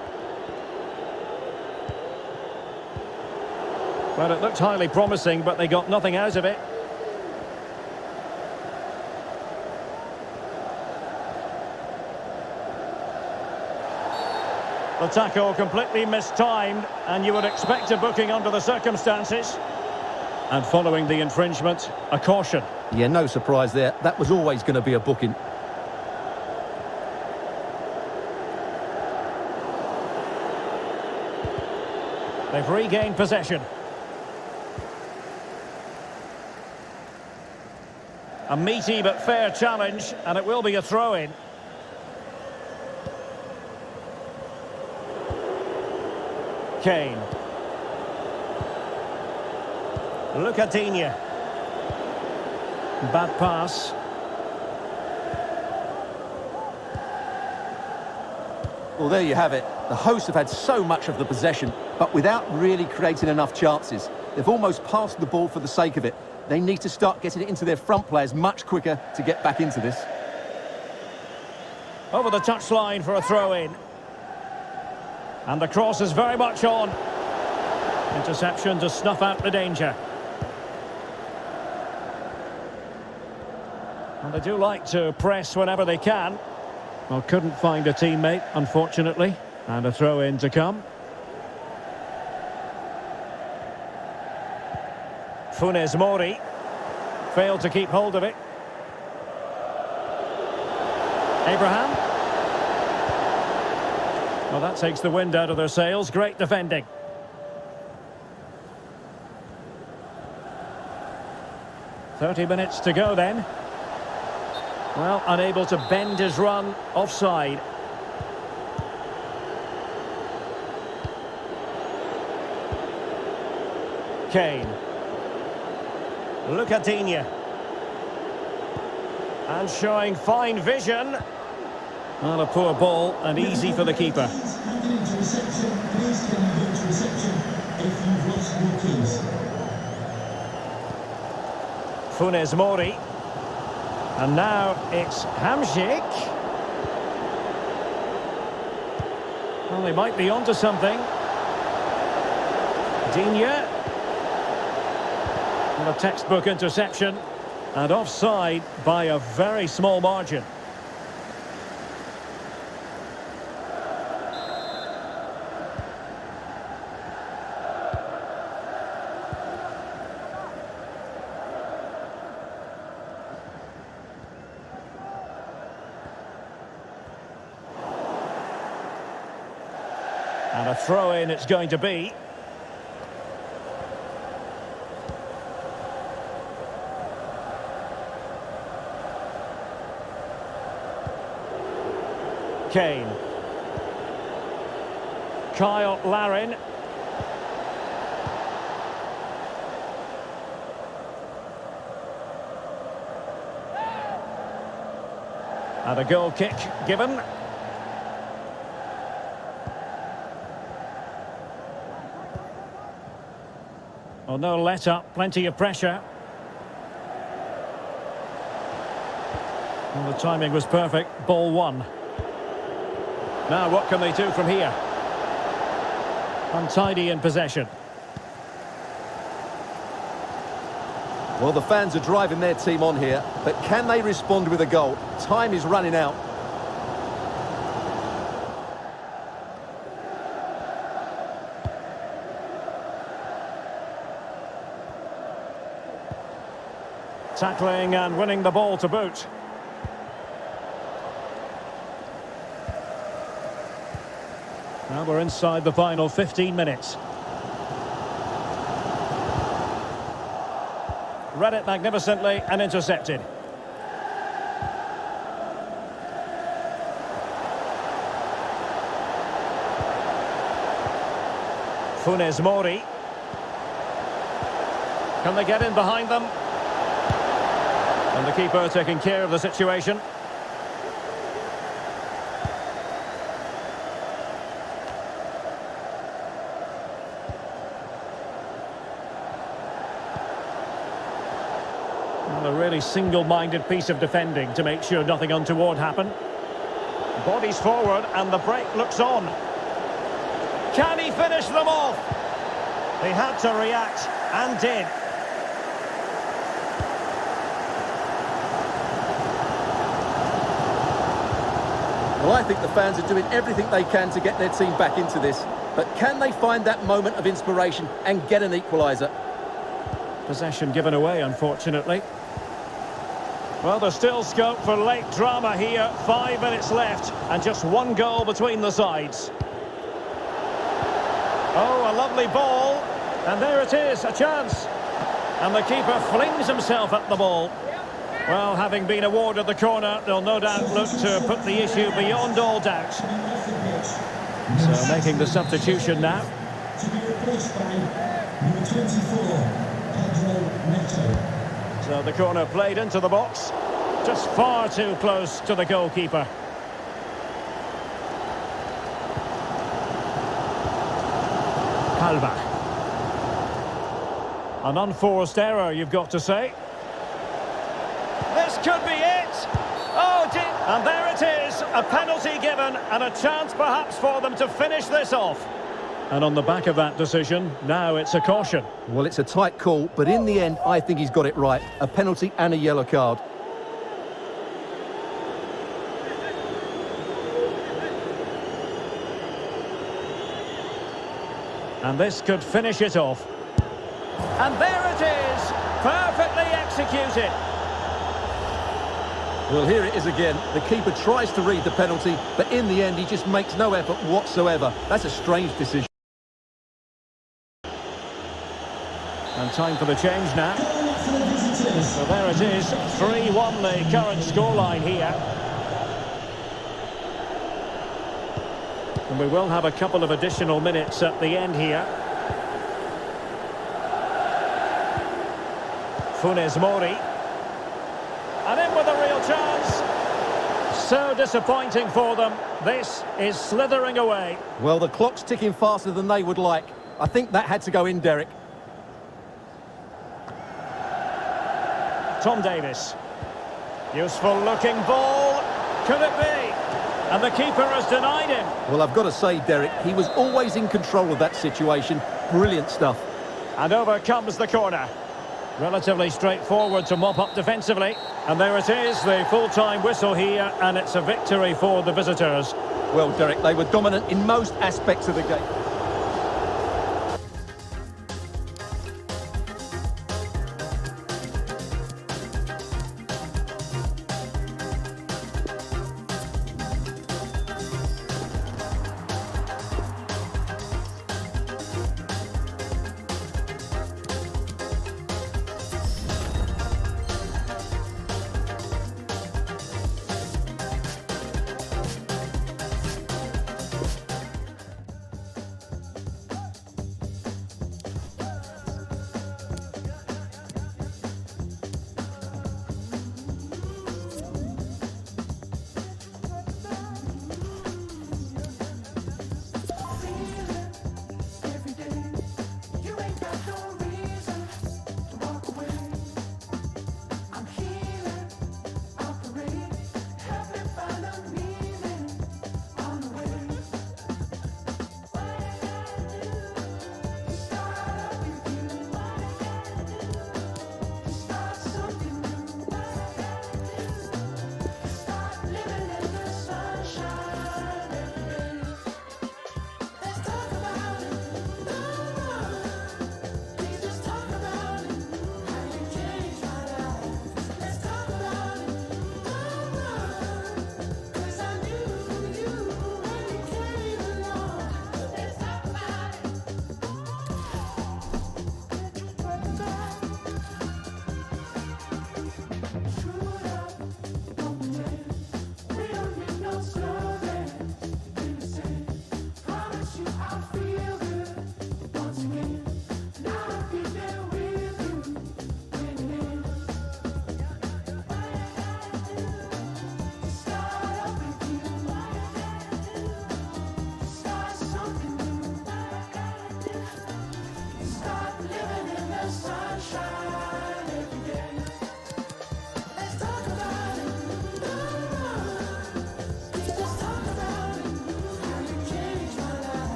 Well, it looked highly promising, but they got nothing out of it. The tackle completely mistimed, and you would expect a booking under the circumstances. And following the infringement, a caution. Yeah, no surprise there. That was always going to be a booking. They've regained possession. A meaty but fair challenge, and it will be a throw-in. Kane. Look at Digne. Bad pass. Well, there you have it. The hosts have had so much of the possession, but without really creating enough chances. They've almost passed the ball for the sake of it. They need to start getting it into their front players much quicker to get back into this. Over the touchline for a throw-in. And the cross is very much on. Interception to snuff out the danger. And they do like to press whenever they can. Well, couldn't find a teammate, unfortunately. And a throw-in to come. Funes Mori failed to keep hold of it. Abraham. Well, that takes the wind out of their sails. Great defending. "30 minutes to go then. Well, unable to bend his run, offside. Kane. Look at Digne. And showing fine vision. Well, a poor ball and easy for the keeper. Please can you go to reception? Please can you go to reception if you've lost your keys? Funes Mori. And now it's Hamsik. Well, they might be onto something. Digne. And a textbook interception. And offside by a very small margin. And a throw-in it's going to be. Kane. Kyle Larin. And a goal kick given. Well, no let up, plenty of pressure. Well, the timing was perfect, ball one. Now what can they do from here? Untidy in possession. Well, the fans are driving their team on here, but can they respond with a goal? Time is running out. Tackling and winning the ball to boot. Now we're inside the final 15 minutes. Read it magnificently and intercepted. Funes Mori. Can they get in behind them? And the keeper taking care of the situation. A really single-minded piece of defending to make sure nothing untoward happened. Bodies forward and the break looks on. Can he finish them off? He had to react and did. Well, I think the fans are doing everything they can to get their team back into this. But can they find that moment of inspiration and get an equaliser? Possession given away, unfortunately. Well, there's still scope for late drama here. 5 minutes left and just one goal between the sides. Oh, a lovely ball. And there it is, a chance. And the keeper flings himself at the ball. Well, having been awarded the corner, they'll no doubt look to put the issue beyond all doubt. So making the substitution now. to be replaced by number 24, Pedro Neto. So the corner played into the box, just far too close to the goalkeeper. Kalbach. An unforced error, you've got to say. This could be it! Oh, and there it is, a penalty given and a chance perhaps for them to finish this off. And on the back of that decision, now it's a caution. Well, it's a tight call, but in the end, I think he's got it right. A penalty and a yellow card. And this could finish it off. And there it is, perfectly executed. Well, here it is again. The keeper tries to read the penalty, but in the end, he just makes no effort whatsoever. That's a strange decision. And time for the change now. So there it is, 3-1 the current scoreline here. And we will have a couple of additional minutes at the end here. Funes Mori. And in with a real chance. So disappointing for them. This is slithering away. Well, the clock's ticking faster than they would like. I think that had to go in, Derek. Tom Davis. Useful looking ball. Could it be? And the keeper has denied him. Well, I've got to say, Derek, he was always in control of that situation. Brilliant stuff. And over comes the corner. Relatively straightforward to mop up defensively. And there it is, the full-time whistle here, and it's a victory for the visitors. Well, Derek, they were dominant in most aspects of the game.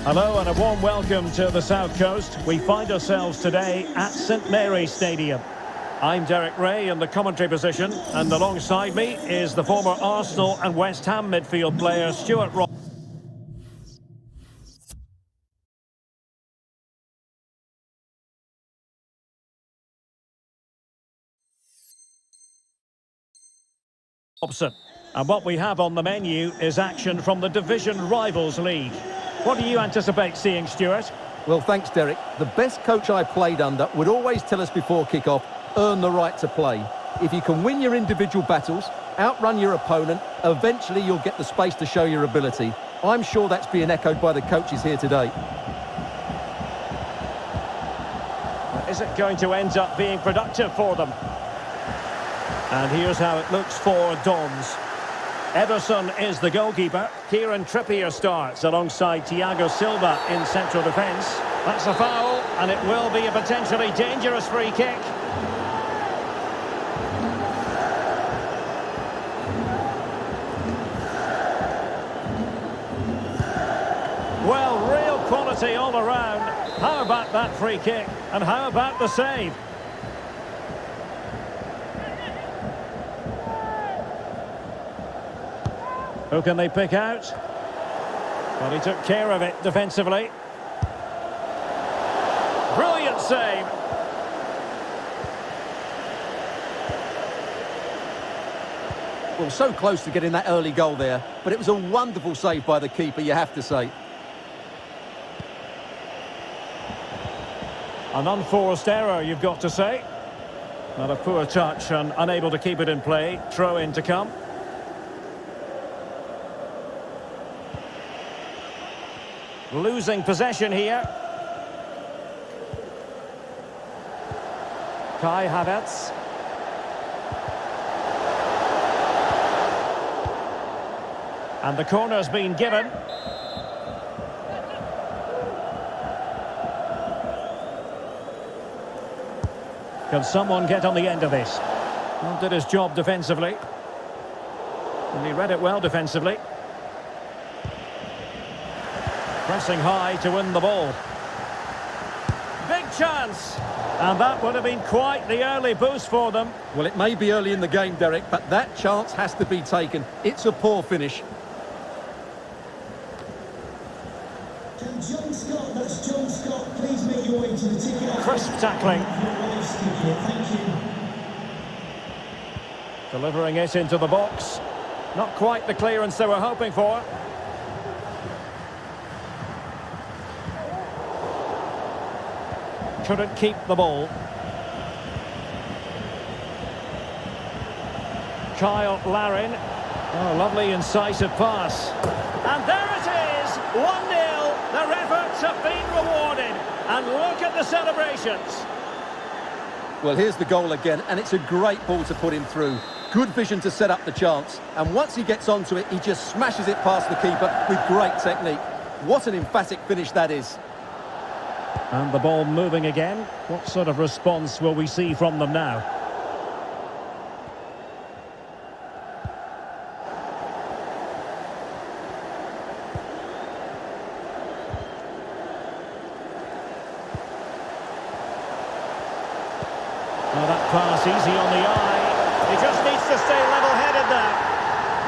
Hello and a warm welcome to the South Coast. We find ourselves today at St Mary's Stadium. I'm Derek Ray in the commentary position, and alongside me is the former Arsenal and West Ham midfield player Stuart Robson. And what we have on the menu is action from the Division Rivals League. What do you anticipate seeing, Stuart? Well, thanks, Derek. The best coach I played under would always tell us before kick-off, earn the right to play. If you can win your individual battles, outrun your opponent, eventually you'll get the space to show your ability. I'm sure that's being echoed by the coaches here today. Is it going to end up being productive for them? And here's how it looks for Dons. Ederson is the goalkeeper. Kieran Trippier starts alongside Thiago Silva in central defence. That's a foul, and it will be a potentially dangerous free kick. Well, real quality all around. How about that free kick? And how about the save? Who can they pick out? Well, he took care of it defensively. Brilliant save. Well, so close to getting that early goal there, but it was a wonderful save by the keeper, you have to say. An unforced error, you've got to say. Not a poor touch and unable to keep it in play. Throw in to come. Losing possession here. Kai Havertz. And the corner's been given. Can someone get on the end of this? Well, did his job defensively. And he read it well defensively. Pressing high to win the ball. Big chance! And that would have been quite the early boost for them. Well, it may be early in the game, Derek, but that chance has to be taken. It's a poor finish. Can John Scott, that's John Scott, please make your way to the ticket office. Crisp tackling. Thank you. Delivering it into the box. Not quite the clearance they were hoping for. Couldn't keep the ball. Kyle Larin. Oh, lovely incisive pass. And there it is! 1-0. Their efforts have been rewarded. And look at the celebrations. Well, here's the goal again, and it's a great ball to put him through. Good vision to set up the chance. And once he gets onto it, he just smashes it past the keeper with great technique. What an emphatic finish that is. And the ball moving again. What sort of response will we see from them now? Oh, that pass easy on the eye. He just needs to stay level-headed now.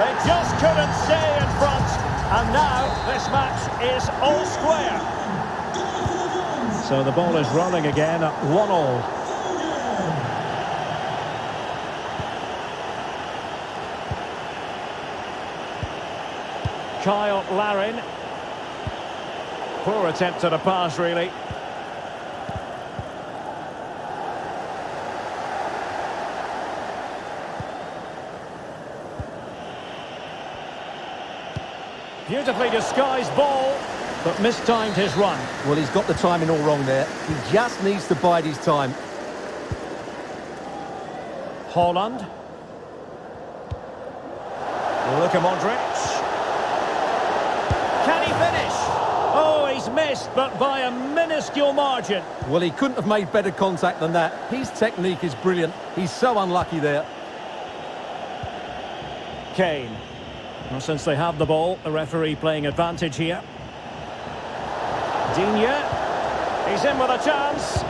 They just couldn't stay in front. And now this match is all square. So the ball is rolling again at 1-1. Kyle Larin. Poor attempt at a pass, really. Beautifully disguised ball, but mistimed his run. Well, he's got the timing all wrong there. He just needs to bide his time. Haaland. Luka Modric. Can he finish? Oh, he's missed, but by a minuscule margin. Well, he couldn't have made better contact than that. His technique is brilliant. He's so unlucky there. Kane. Well, since they have the ball, the referee playing advantage here. Digne. He's in with a chance.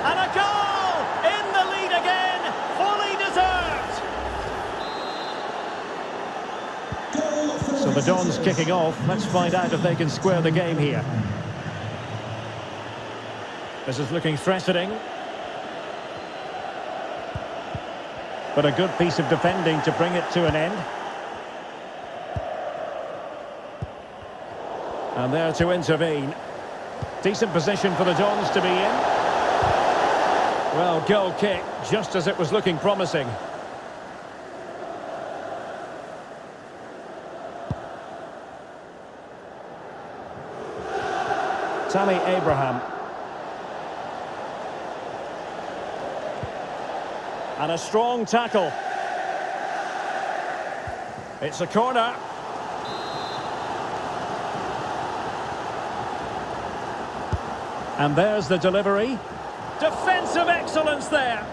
And a goal! In the lead again. Fully deserved. So the Dons kicking off. Let's find out if they can square the game here. This is looking threatening. But a good piece of defending to bring it to an end. And there to intervene. Decent position for the Dons to be in. Well, goal kick, just as it was looking promising. Tammy Abraham. And a strong tackle. It's a corner. And there's the delivery. Defensive excellence there.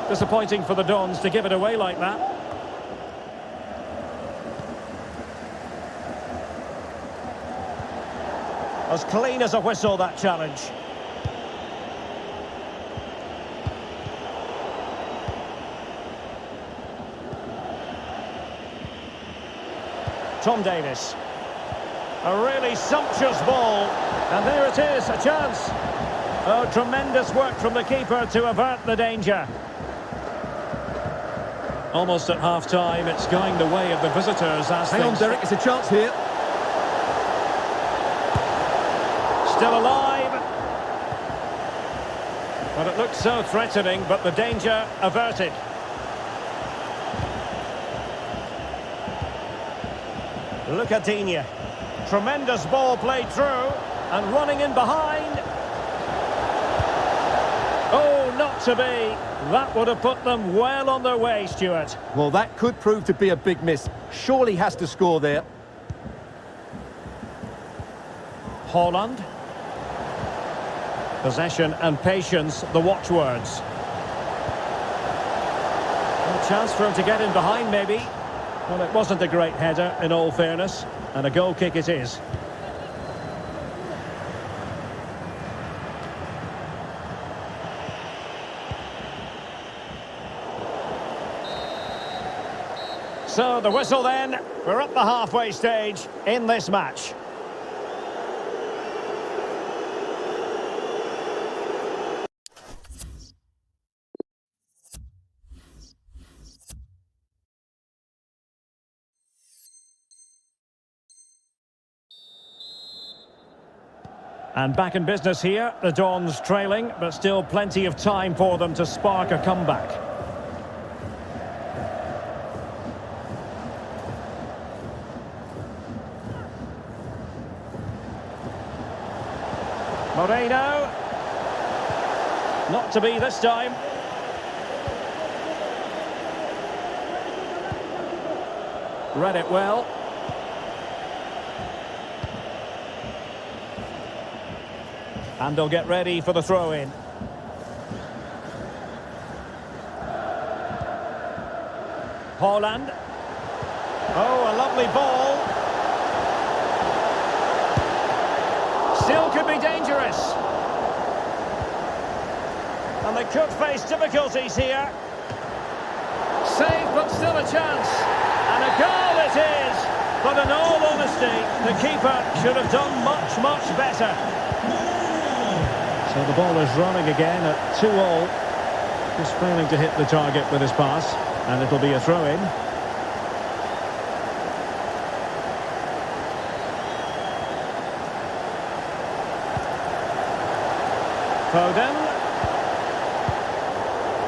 Disappointing for the Dons to give it away like that. As clean as a whistle, that challenge. Tom Davis. A really sumptuous ball. And there it is, a chance. Oh, tremendous work from the keeper to avert the danger. Almost at half-time, it's going the way of the visitors. Hang on, Derek, it's a chance here. Still alive. But it looked so threatening, but the danger averted. Look at Digne. Tremendous ball played through and running in behind. Oh, not to be. That would have put them well on their way, Stuart. Well, that could prove to be a big miss. Surely has to score there. Haaland. Possession and patience, the watchwords. A chance for him to get in behind, maybe. Well, it wasn't a great header, in all fairness, and a goal kick it is. So, the whistle then. We're at the halfway stage in this match. And back in business here, the Dons trailing, but still plenty of time for them to spark a comeback. Moreno. Not to be this time. Read it well. And they'll get ready for the throw-in. Haaland. Oh, a lovely ball. Still could be dangerous. And they could face difficulties here. Save, but still a chance. And a goal it is. But in all honesty, the keeper should have done much, much better. So the ball is running again at 2-all. Just failing to hit the target with his pass. And it'll be a throw-in. Foden.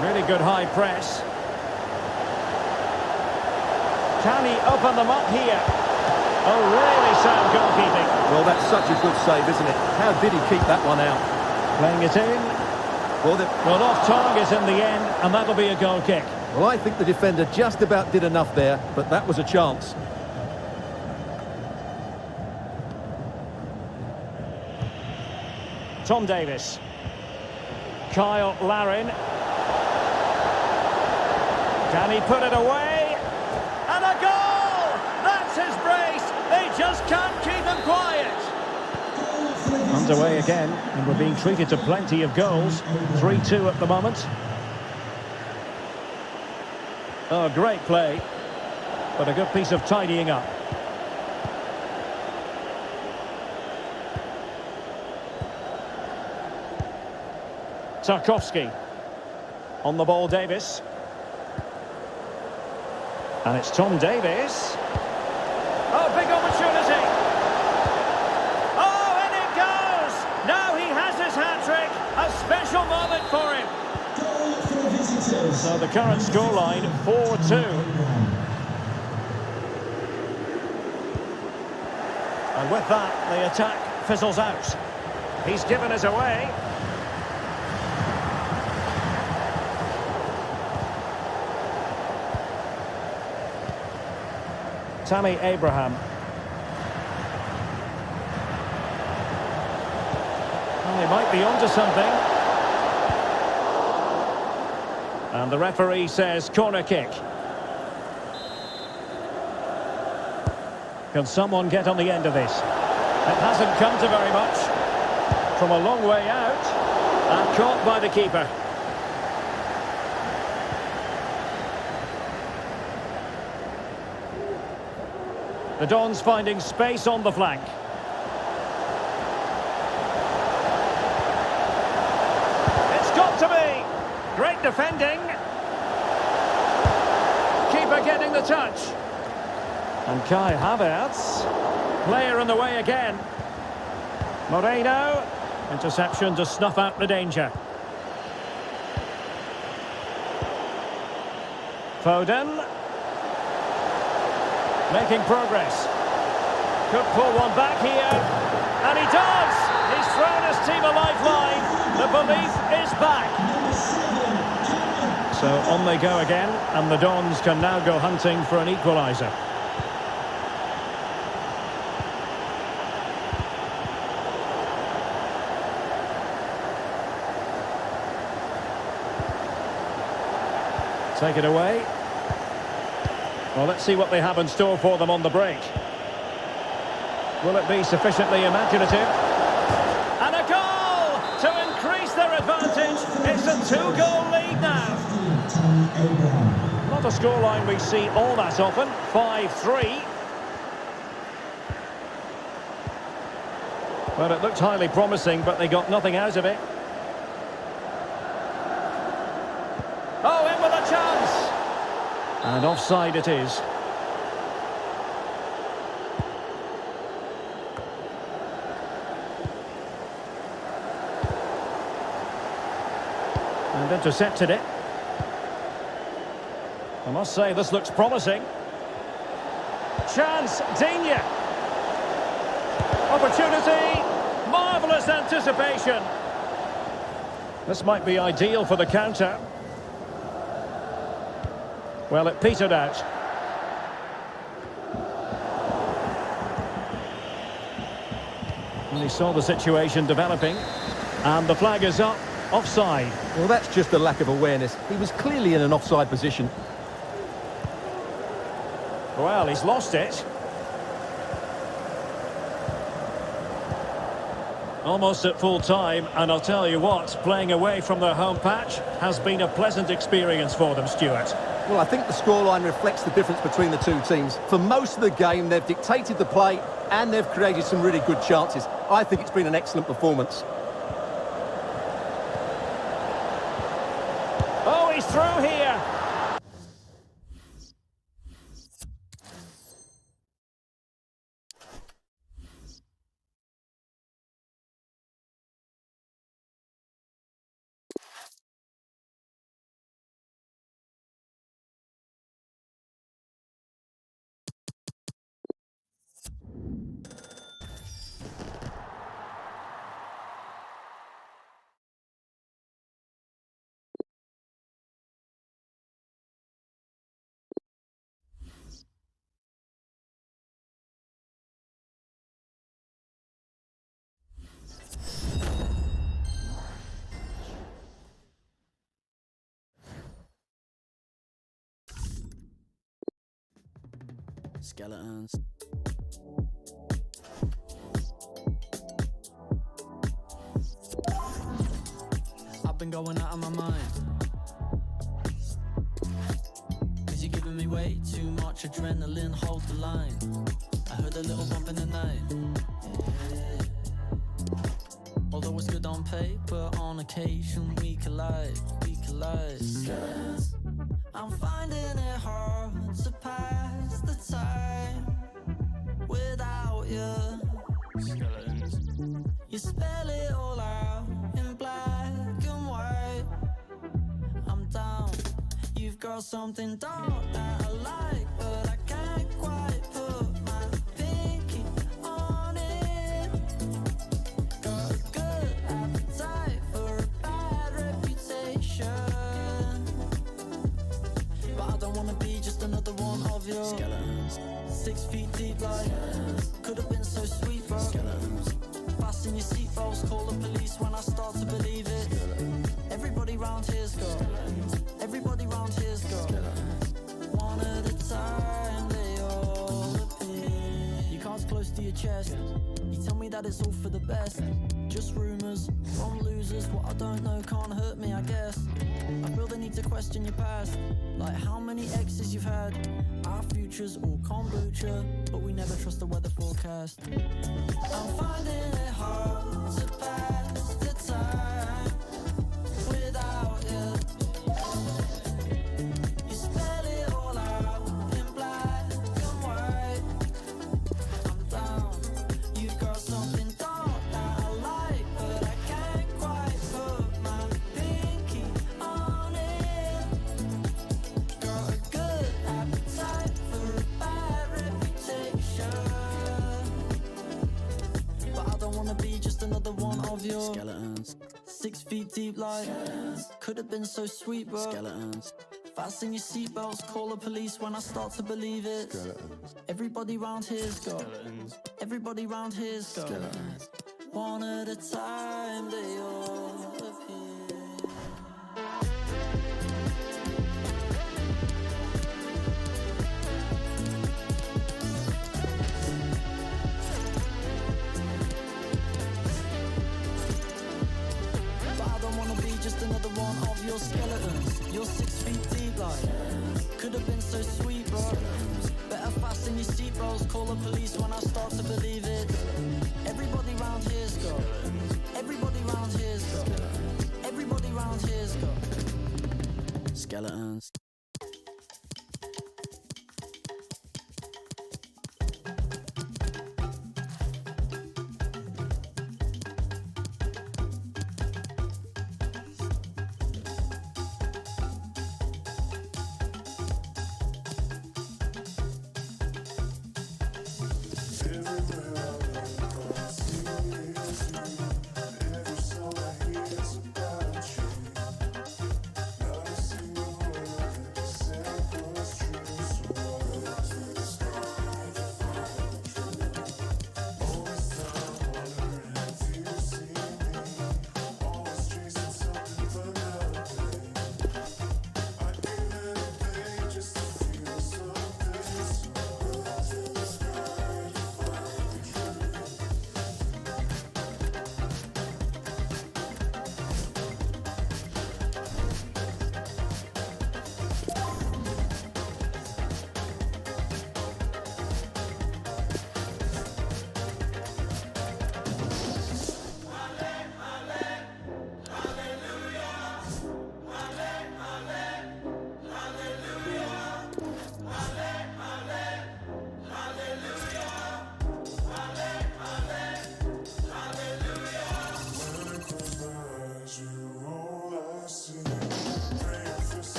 Really good high press. Can he open them up here? Oh, really sound goalkeeping. Well, that's such a good save, isn't it? How did he keep that one out? Playing it in. Well, off target in the end, and that'll be a goal kick. Well, I think the defender just about did enough there, but that was a chance. Tom Davis. Kyle Larin. Can he put it away? And a goal! That's his brace. They just can't keep him quiet. Underway again, and we're being treated to plenty of goals. 3-2 at the moment. Oh, great play, but a good piece of tidying up. Tarkowski. On the ball, Davis. And it's Tom Davis. Oh, big opportunity. Oh, and it goes. Now he has his hat-trick. A special moment for him. So the current scoreline, 4-2. And with that, the attack fizzles out. He's given us away. Tammy Abraham. Well, he might be onto something. And the referee says corner kick. Can someone get on the end of this? It hasn't come to very much. From a long way out. And caught by the keeper. The Dons finding space on the flank. It's got to be! Great defending. Keeper getting the touch. And Kai Havertz. Player in the way again. Moreno. Interception to snuff out the danger. Foden. Making progress. Could pull one back here. And he does! He's thrown his team a lifeline. The belief is back. So on they go again, and the Dons can now go hunting for an equaliser. Take it away. Well, let's see what they have in store for them on the break. Will it be sufficiently imaginative? And a goal to increase their advantage. It's a 2-goal lead now. Not a scoreline we see all that often. 5-3. Well, it looked highly promising, but they got nothing out of it. Oh, in with a chance. And offside it is. And intercepted it. I must say, this looks promising. Chance, Digne. Opportunity. Marvellous anticipation. This might be ideal for the counter. Well, it petered out. And he saw the situation developing. And the flag is up. Offside. Well, that's just a lack of awareness. He was clearly in an offside position. Well, he's lost it. Almost at full time, and I'll tell you what, playing away from their home patch has been a pleasant experience for them, Stuart. Well, I think the scoreline reflects the difference between the two teams. For most of the game, they've dictated the play and they've created some really good chances. I think it's been an excellent performance. Oh, he's through here. Skeletons. I've been going out of my mind, 'cause you're giving me way too much adrenaline, hold the line. I heard a little bump in the night, yeah. Although it's good on paper, on occasion we collide, we collide. Skeletons. I'm finding it hard to pass the time without you. Skeletons. You spell it all out in black and white. I'm down. You've got something dark that I like, but I can't quite put my pinky on it. Got a good appetite for a bad reputation, but I don't wanna be just another one of your skeletons. 6 feet deep like could have been so sweet, bro. Skeletons. Fasten your seatbelts, call the police when I start to believe it. Everybody round here's got everybody round here's got one at a time they all appear. Your cards close to your chest, you tell me that it's all for the best. Just rumours from losers, what I don't know can't hurt me, I guess. I feel the need to question your past, like how many exes you've had. Our future's all kombucha, but we never trust the weather forecast. I'm finding it hard to pass the time without you. You spell it all out in black and white. I'm down. You've got something dark that I like, but I can't quite put my pinky on it. Got a good appetite for a bad reputation, but I don't wanna be just another one of your skeletons. 6 feet deep like could have been so sweet, bro. Skeletons. Fasten your seatbelts, call the police when I start to believe it. Skeletons. Everybody round here's got skeletons. Everybody round here's got skeletons. One at a time they all appear. But I don't wanna be just another one of your skeletons. You're 6 feet deep like could have been so sweet, bro. Better fasten your seatbelts, call the police when I start to believe it. Everybody round here's got everybody round here's got everybody round here's got skeletons.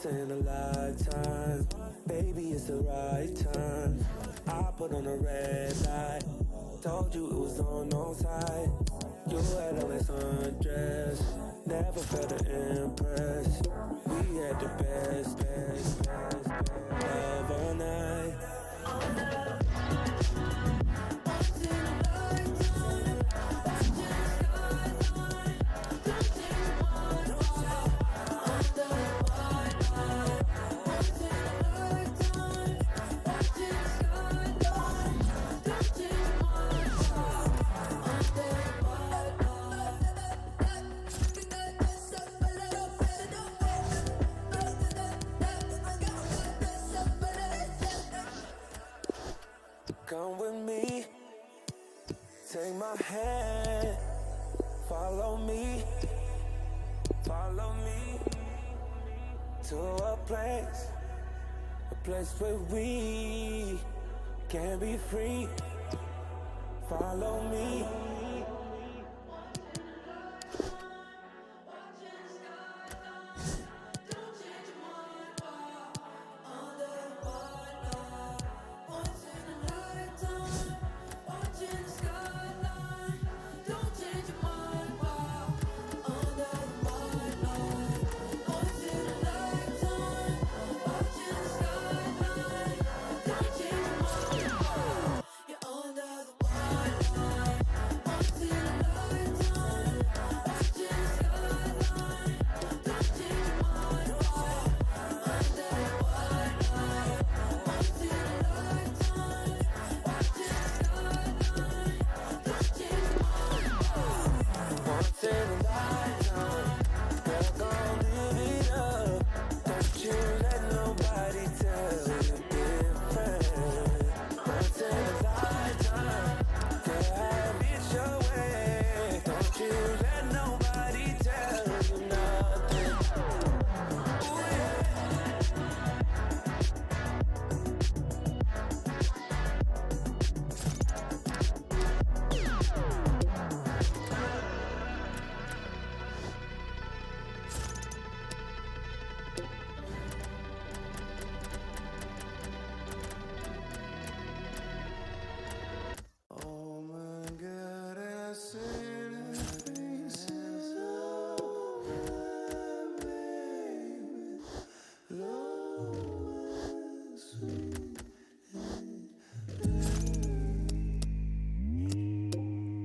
once in a lifetime. Baby, it's the right time. I put on a red light. Told you it was on side. You had on a sundress. Never felt to impress. We had the best of all night. Come with me, take my hand, follow me to a place where we can be free. Follow me.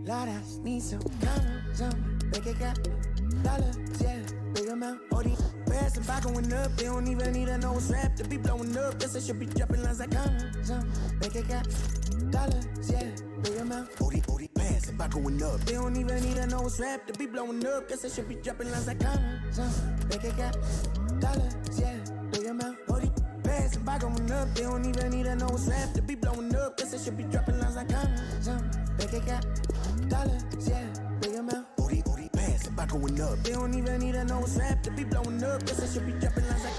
Lord, I need some commas on my bank account. Dollars, yeah, big amount. All these bags and by going up, they don't even need a nose strap to be blowing up. Guess I should be dropping lines like commas on my bank account. Dollars, yeah, big amount. All these bags and by going up, they don't even need a nose strap to be blowing up. Guess I should be dropping lines like commas on my bank account. Dollars, yeah, big amount. All these bags and by going up, they don't even need a nose strap to be blowing up. Guess I should be dropping lines like commas on my bank account. Dollars, yeah, big amount. Booty, pass it by going up. They don't even need a nose strap to be blowing up. Guess I should be dropping lines like.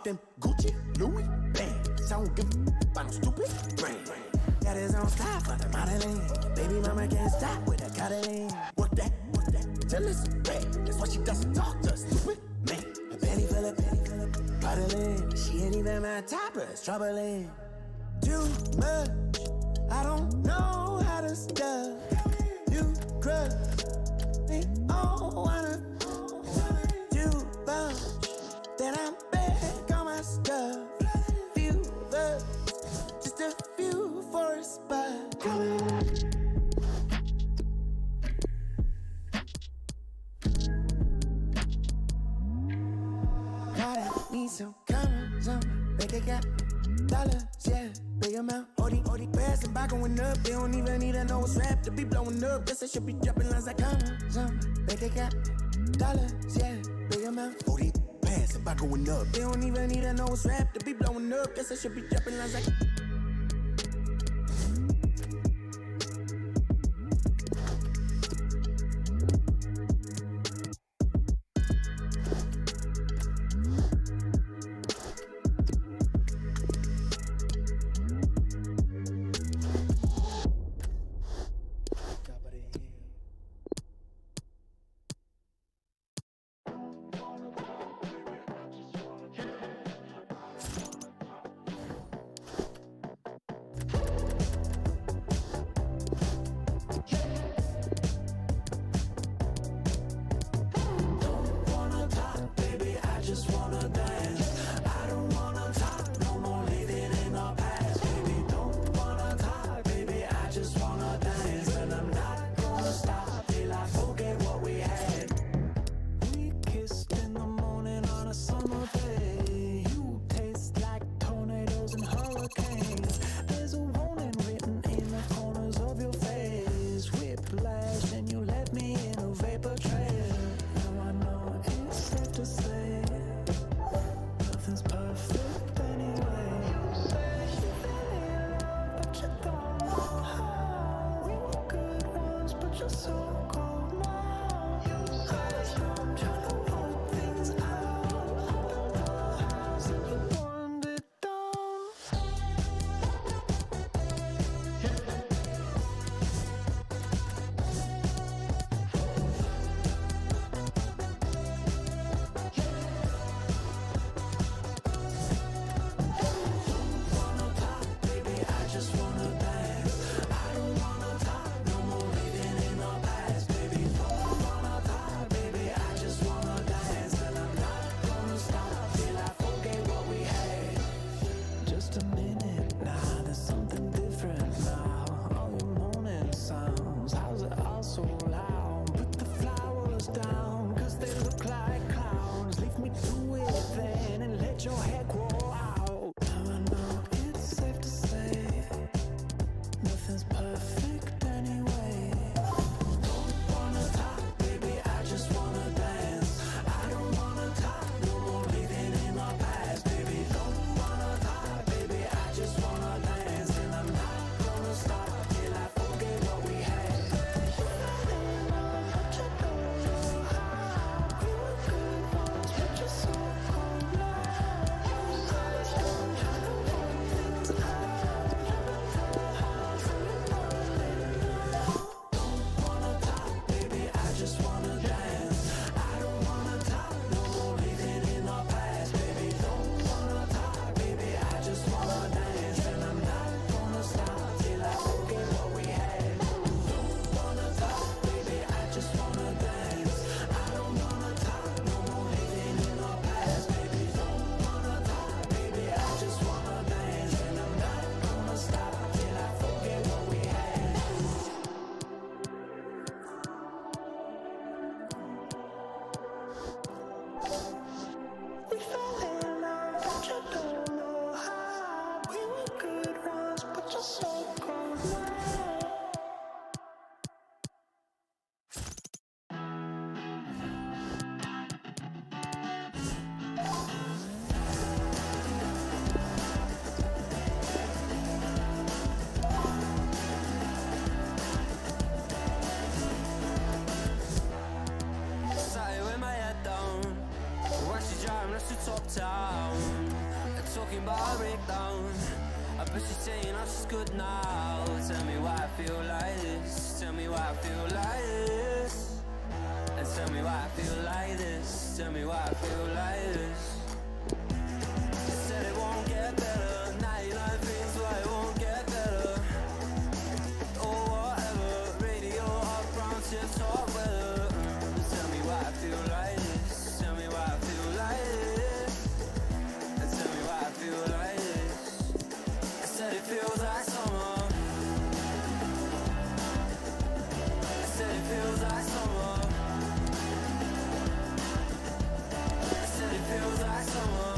Them Gucci, Louis, bands. I don't give a about no stupid brand. Got his own style for the modeling. Baby mama can't stop with the cuddling. Work that, till it's bad. That's why she doesn't talk to a stupid man. Her belly full of cuddling. She ain't even my type, but it's troubling. Too much, I don't know how to stop. You crush me on wanna too much. Then I'm back on my stuff. Few words, just a few for a spot. Gotta need some commas on my bank account. Dollars, yeah, big amount. All these bags and by going up, they don't even need a nose strap to be blowing up. Guess I should be dropping lines like commas on my bank account. Dollars, yeah, big amount. All these bags and by going up, they don't even need a nose strap to be blowing up. Guess I should be dropping lines like. shoulders down, cause they look like clowns. Leave me to it then and let your hair grow out. Now I know it's safe to say nothing's perfect anyway. Don't wanna talk, baby, I just wanna dance. I don't wanna talk no more, living in my past, baby. Don't wanna talk, baby, I just wanna dance. And I'm not gonna stop till I forget what we had. Top town, talking about a breakdown. I bet she's saying I'm just good now. Tell me why I feel like this. Tell me why I feel like this. And tell me why I feel like this. Tell me why I feel like this. You said it won't get better. Now you know things why it won't get better. Or whatever. Radio up, brown tip top weather. Tell me why I feel like this. Tell me why I feel like this. Feel like this. I said it feels like summer. I said it feels like summer. I said it feels like summer.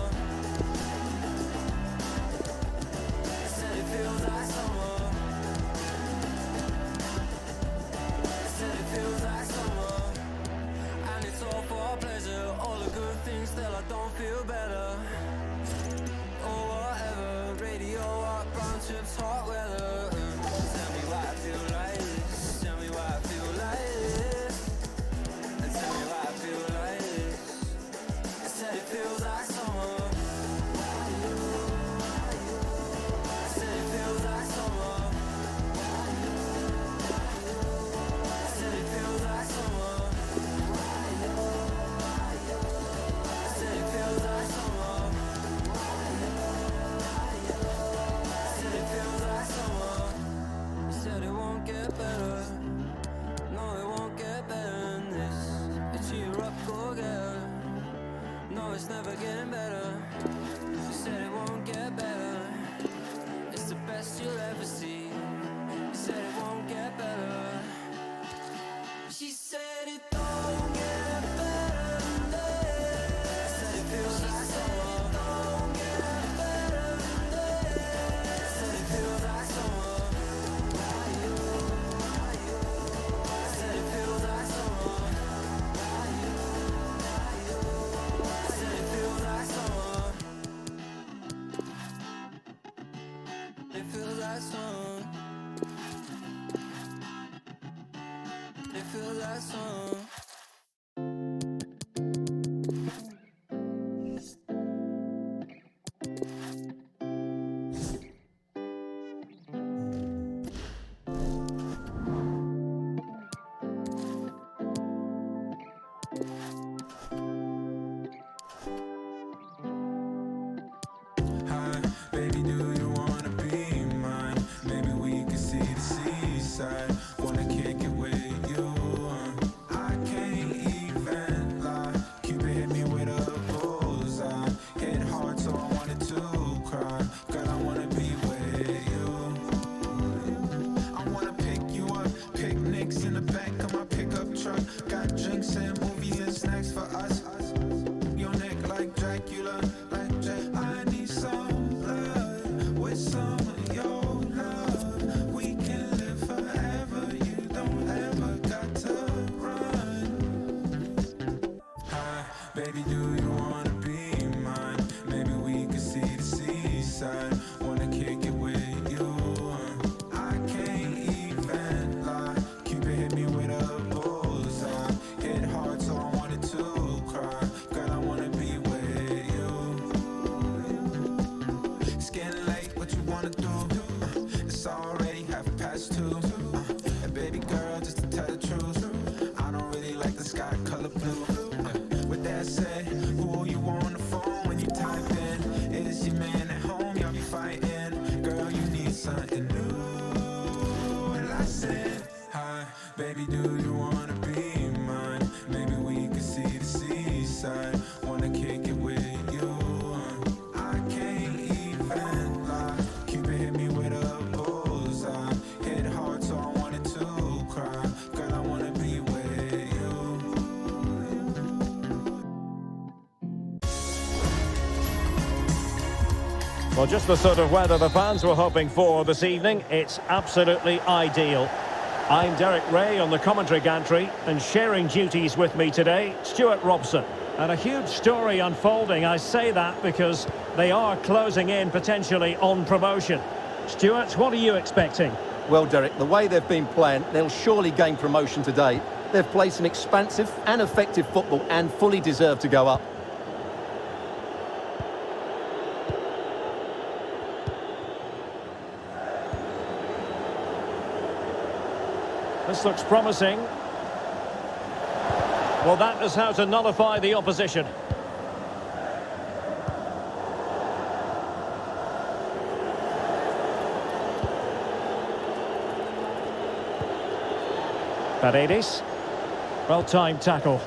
I said it feels like summer. I said it feels like summer. And it's all for pleasure. All the good things till I don't feel better. Radio up, brown chips, hot weather. Tell me why I feel like this. Tell me why I feel like this. And tell me why I feel like this. I said it feels like summer. I said it feels like summer. I said it feels like summer. I said it feels like summer. Said it won't get better. No, it won't get better than this. It's cheer up, go get her. No, it's never getting better. She said it won't get better. It's the best you'll ever see. You said it won't get better. She said it don't get better than this. I said it feels like summer. Don't get better than this. I said it feels like summer. It feels like song. Hi, baby, do you wanna be mine? Maybe we can see the seaside. Wanna kick it with you. I can't drinks and movies and snacks for us. Your neck like Dracula, like Jack. I need some blood with some of your love. We can live forever. You don't ever got to run. Hi, baby, do you wanna be mine? Maybe we could see the seaside. Wanna kick it with you. I can't even lie. Cupid hit me with a bullseye. Hit hard, so I wanted to cry. Girl, I wanna be with you. It's getting late, what you wanna do? It's already 2:30. And baby girl, just to tell the truth, I don't really like the sky color blue. With that said, who you on the phone when you type in? Is your man at home? Y'all be fighting. Girl, you need something new. And I said, hi, baby, do you wanna be mine? Maybe we could see the seaside. Wanna kick it with you. I can't even lie. Cupid hit me with a bullseye. Hit hard, so I wanted to cry. Girl, I wanna be with you. Well, just the sort of weather the fans were hoping for this evening. It's absolutely ideal. I'm Derek Ray on the commentary gantry, and sharing duties with me today, Stuart Robson. And a huge story unfolding. I say that because they are closing in potentially on promotion. Stuart, what are you expecting? Well, Derek, the way they've been playing, they'll surely gain promotion today. They've played some expansive and effective football and fully deserve to go up. This looks promising. Well, that is how to nullify the opposition. Paredes. Well-timed tackle.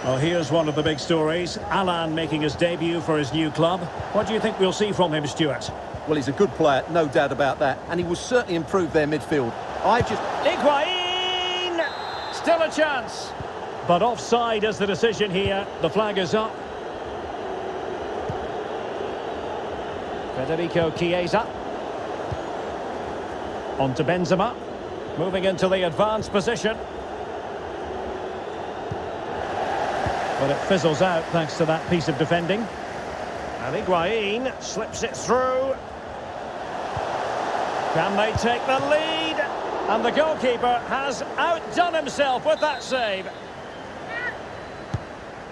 Well, here's one of the big stories. Alan making his debut for his new club. What do you think we'll see from him, Stuart? Well, he's a good player, no doubt about that, and he will certainly improve their midfield. Higuain! Still a chance. But offside is the decision here. The flag is up. Federico Chiesa. On to Benzema. Moving into the advanced position. But it fizzles out thanks to that piece of defending. And Higuain slips it through. Can they take the lead? And the goalkeeper has outdone himself with that save.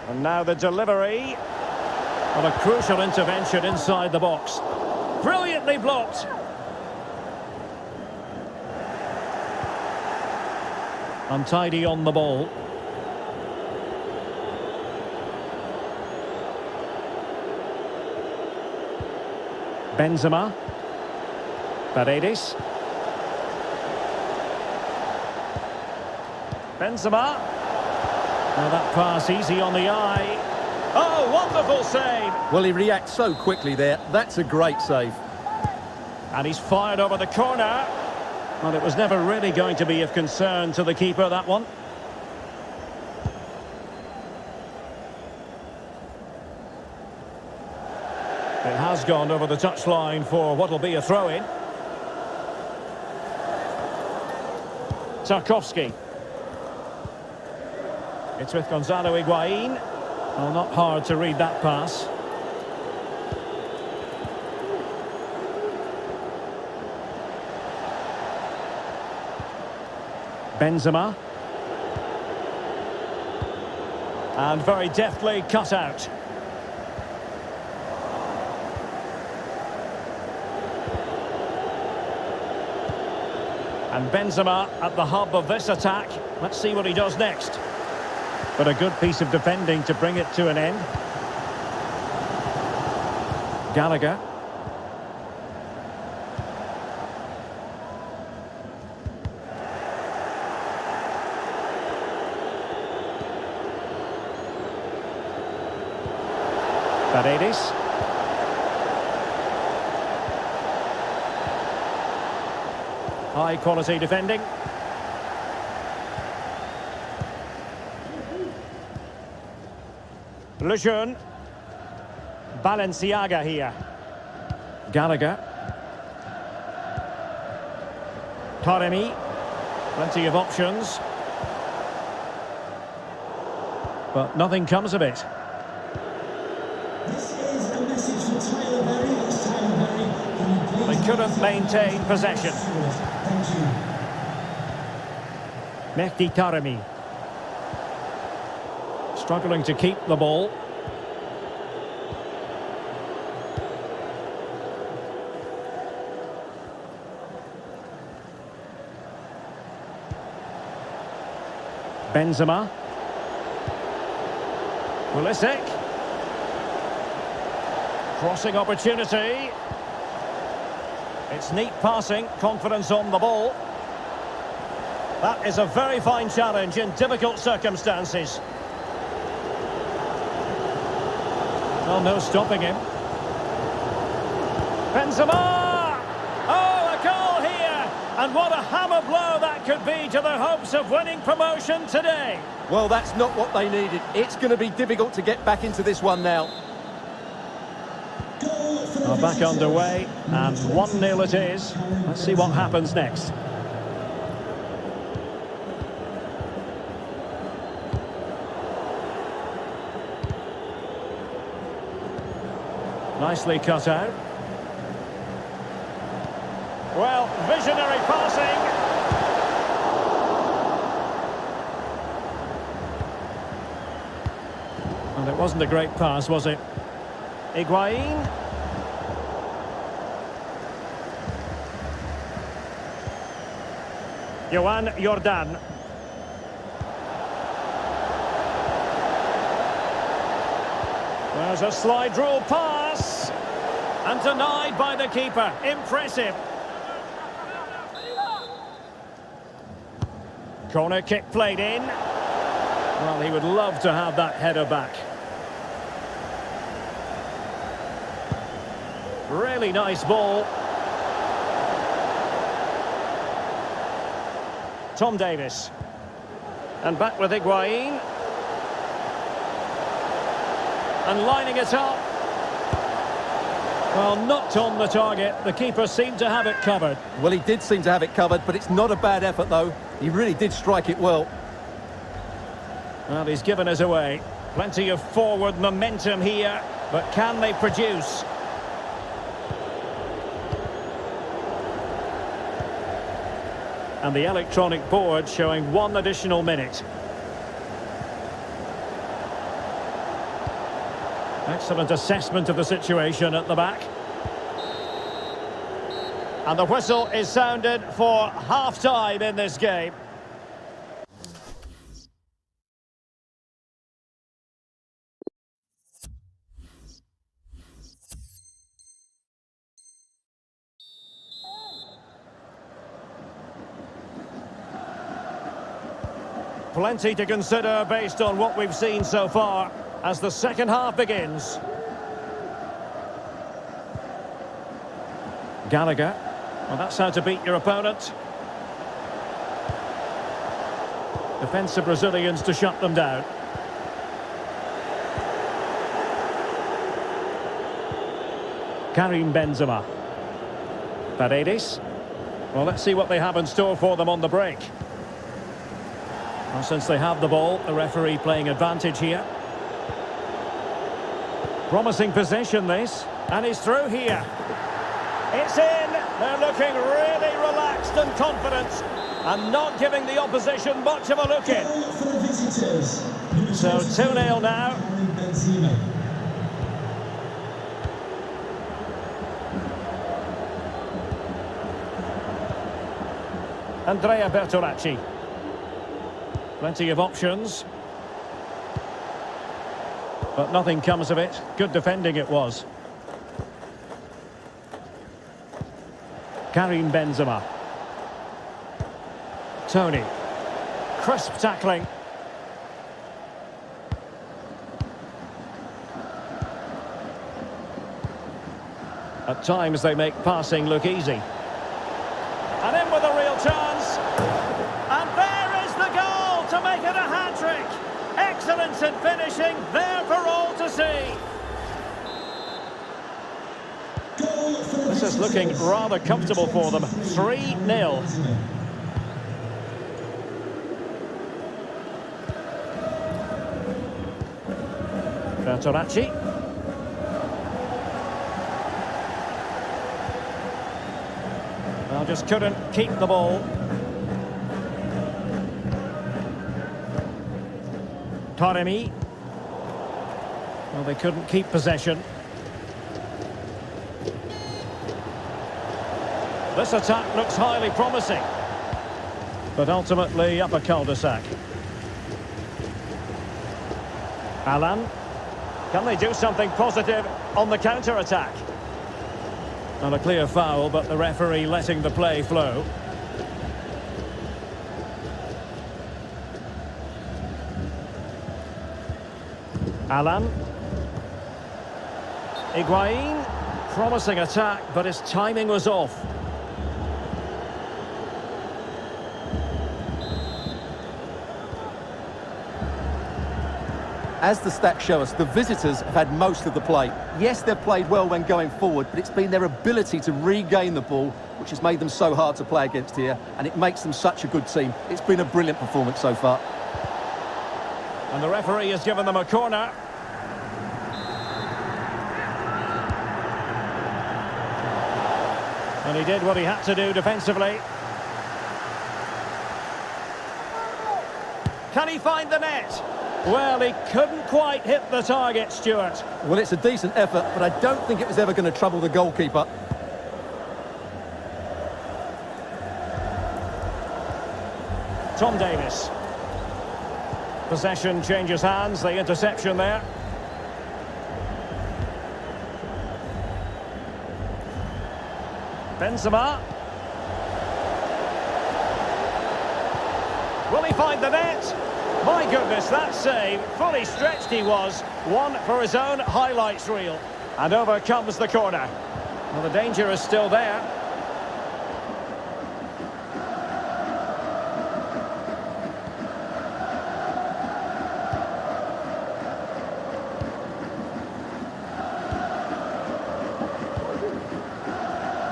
And now the delivery. Well, a crucial intervention inside the box. Brilliantly blocked. Untidy on the ball. Benzema. Paredes. Benzema. Now that pass easy on the eye. Oh, wonderful save. Well, he reacts so quickly there. That's a great save. And he's fired over the corner. Well, it was never really going to be of concern to the keeper, that one. It has gone over the touchline for what will be a throw-in. Tarkowski. It's with Gonzalo Higuain. Well, not hard to read that pass. Benzema. And very deftly cut out. And Benzema at the hub of this attack. Let's see what he does next. But a good piece of defending to bring it to an end. Gallagher. Paredes. High quality defending. Lejeune. Balenciaga here. Gallagher. Taremi. Plenty of options. But nothing comes of it. This is a message for Tyler Berry. It's Tyler Berry. Can you please... They couldn't maintain possession. Thank you. Mehdi Taremi. Struggling to keep the ball. Benzema. Pulisic. Crossing opportunity. It's neat passing, confidence on the ball. That is a very fine challenge in difficult circumstances. Well, no stopping him. Benzema! Oh, a goal here! And what a hammer blow that could be to their hopes of winning promotion today. Well, that's not what they needed. It's going to be difficult to get back into this one now. Are back underway, and 1-0 it is. Let's see what happens next. Nicely cut out. Well, visionary passing. And it wasn't a great pass, was it? Higuain. Johan Jordan. There's a slide rule pass. And denied by the keeper. Impressive. Corner kick played in. Well, he would love to have that header back. Really nice ball. Tom Davis. And back with Higuain. And lining it up. Well, not on the target. The keeper seemed to have it covered. Well, he did seem to have it covered, but it's not a bad effort, though. He really did strike it well. Well, he's given us away. Plenty of forward momentum here, but can they produce? And the electronic board showing 1 additional minute. Excellent assessment of the situation at the back. And the whistle is sounded for half-time in this game. Plenty to consider based on what we've seen so far as the second half begins. Gallagher. Well, that's how to beat your opponent. Defensive Brazilians to shut them down. Karim Benzema. Paredes. Well, let's see what they have in store for them on the break. Well, since they have the ball, the referee playing advantage here. Promising possession this, and he's through here. It's in. They're looking really relaxed and confident, and not giving the opposition much of a look in. So 2-0 now. Andrea Bertolacci. Plenty of options. But nothing comes of it. Good defending it was. Karim Benzema. Tony. Crisp tackling. At times they make passing look easy. And in with a real magnificent finishing there for all to see. This is looking rather comfortable for them. 3-0. Bertolacci. Well, just couldn't keep the ball. Taremi. Well, they couldn't keep possession. This attack looks highly promising, but ultimately up a cul-de-sac. Alan. Can they do something positive on the counter-attack? Not a clear foul, but the referee letting the play flow. Alan. Higuain. Promising attack, but his timing was off. As the stats show us, the visitors have had most of the play. Yes, they've played well when going forward, but it's been their ability to regain the ball which has made them so hard to play against here, and it makes them such a good team. It's been a brilliant performance so far. And the referee has given them a corner. And he did what he had to do defensively. Can he find the net? Well, he couldn't quite hit the target, Stuart. Well, it's a decent effort, but I don't think it was ever going to trouble the goalkeeper. Tom Davis. Possession changes hands, the interception there. Benzema. Will he find the net? My goodness, that save, fully stretched he was. One for his own highlights reel. And over comes the corner. Well, the danger is still there.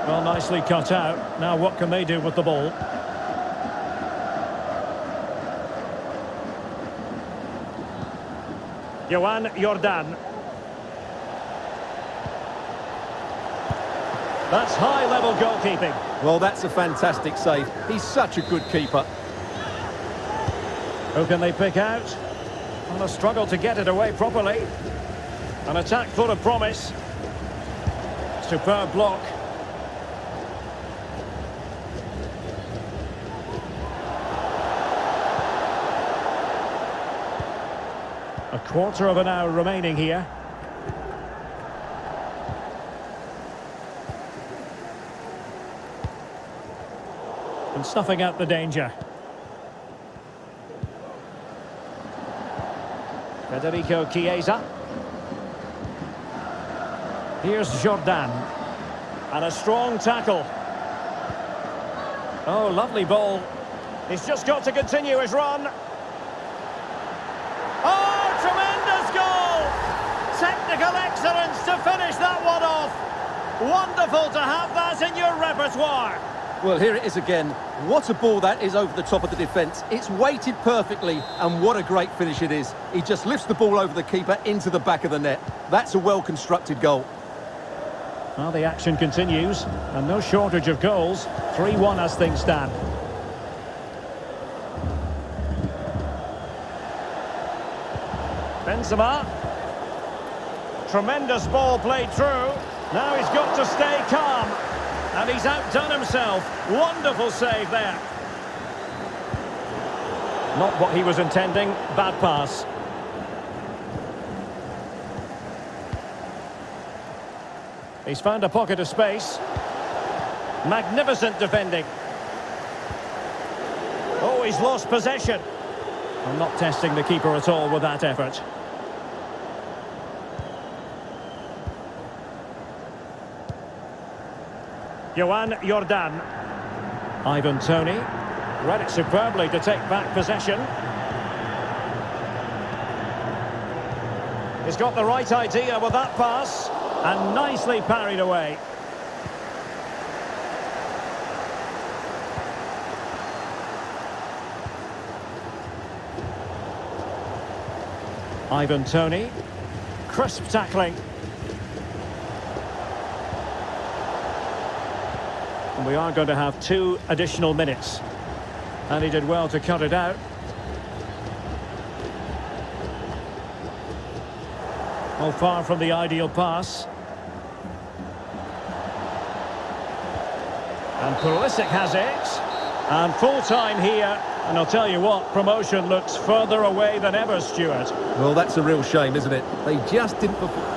Well, nicely cut out. Now what can they do with the ball? Johan Jordan. That's high-level goalkeeping. Well, that's a fantastic save. He's such a good keeper. Who can they pick out? Well, a struggle to get it away properly. An attack full of promise. Superb block. A quarter of an hour remaining here. And snuffing out the danger. Federico Chiesa. Here's Jordan. And a strong tackle. Oh, lovely ball. He's just got to continue his run. Oh, tremendous goal! Technical excellence to finish that one off. Wonderful to have that in your repertoire. Well, here it is again. What a ball that is over the top of the defence. It's weighted perfectly, and what a great finish it is. He just lifts the ball over the keeper into the back of the net. That's a well-constructed goal. Well, the action continues, and no shortage of goals. 3-1 as things stand. Benzema. Tremendous ball played through. Now he's got to stay calm. And he's outdone himself. Wonderful save there. Not what he was intending. Bad pass. He's found a pocket of space. Magnificent defending. Oh, he's lost possession. I'm not testing the keeper at all with that effort. Johan Jordan. Ivan Toney. Read it superbly to take back possession. He's got the right idea with that pass, and nicely parried away. Ivan Toney, crisp tackling. And we are going to have 2 additional minutes. And he did well to cut it out. Oh, far from the ideal pass. And Pulisic has it. And full time here. And I'll tell you what, promotion looks further away than ever, Stuart. Well, that's a real shame, isn't it? They just didn't perform.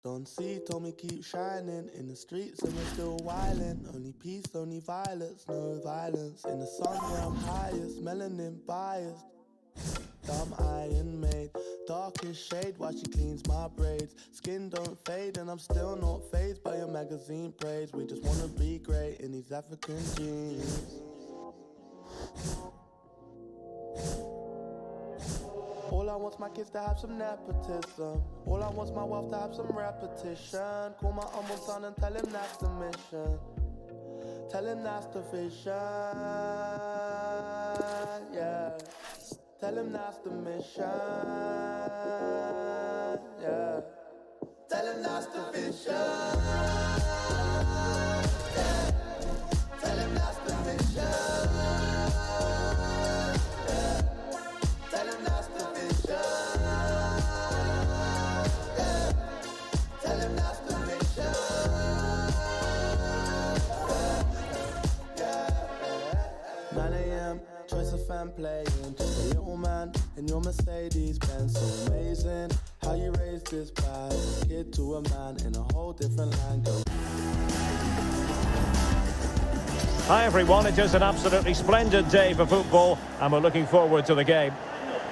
Don't see, told me keep shining in the streets and we're still wildin'. Only peace, only violence, no violence. In the sun where I'm highest, melanin biased. Dumb iron made, darkest shade while she cleans my braids. Skin don't fade and I'm still not fazed by your magazine praise. We just wanna be great in these African jeans. All I want's my kids to have some nepotism. All I want's my wealth to have some repetition. Call my humble son and tell him that's the mission. Tell him that's the vision. Yeah. Tell him that's the mission. Yeah. Tell him that's the vision. Yeah. Tell him that's the vision. Playing just a little man in your Mercedes Benz. So amazing how you raised this bad kid to a man in a whole different land. Hi everyone, it is an absolutely splendid day for football and we're looking forward to the game.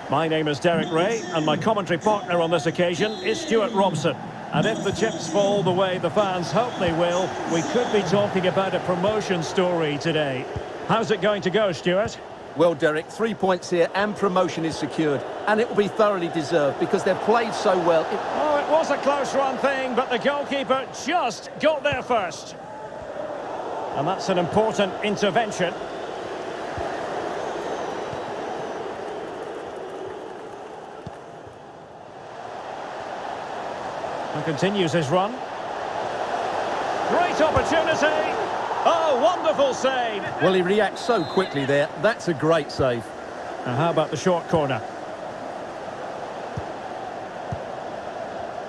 My name is Derek Ray and my commentary partner on this occasion is Stuart Robson. And if the chips fall the way the fans hope they will, we could be talking about a promotion story today. How's it going to go, Stuart? Well, Derek, 3 points here and promotion is secured. And it will be thoroughly deserved because they've played so well. Oh, it was a close run thing, but the goalkeeper just got there first. And that's an important intervention. And continues his run. Great opportunity. Oh, wonderful save. Well, he reacts so quickly there. That's a great save. And how about the short corner?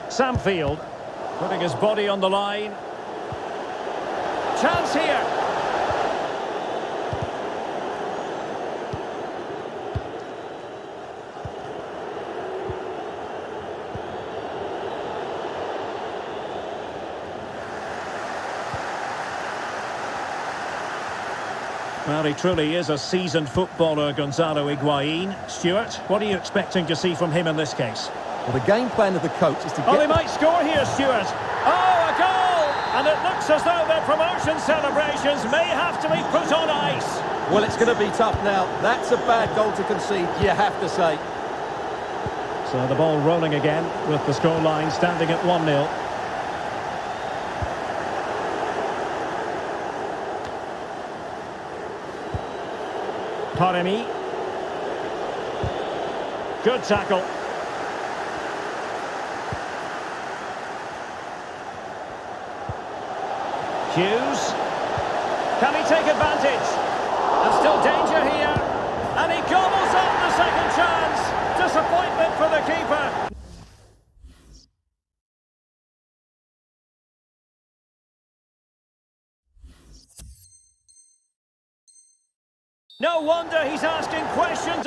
Samfield putting his body on the line. Chance here. Well, he truly is a seasoned footballer, Gonzalo Higuain. Stuart, what are you expecting to see from him in this case? Well, the game plan of the coach is to get... Oh, they might score here, Stuart. Oh, a goal! And it looks as though their promotion celebrations may have to be put on ice. Well, it's going to be tough now. That's a bad goal to concede, you have to say. So the ball rolling again with the scoreline standing at 1-0. Taremi. Good tackle. Hughes. Can he take advantage? And still danger here. And he gobbles up the second chance. Disappointment for the keeper. No wonder he's asking questions.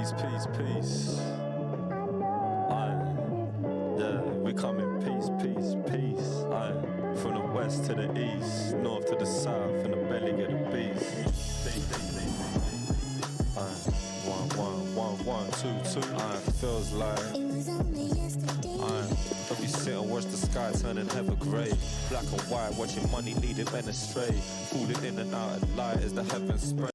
Peace, peace, peace. Aye. Yeah, we come in peace, peace, peace. Aye. From the west to the east, north to the south, in the belly of the beast. Aye. 1, 1, 1, 1, 2, 2. Aye. Feels like. Aye. Don't be sit and watch the sky turning ever grey. Black and white, watching money leading men astray. Falling in and out of light as the heavens spread.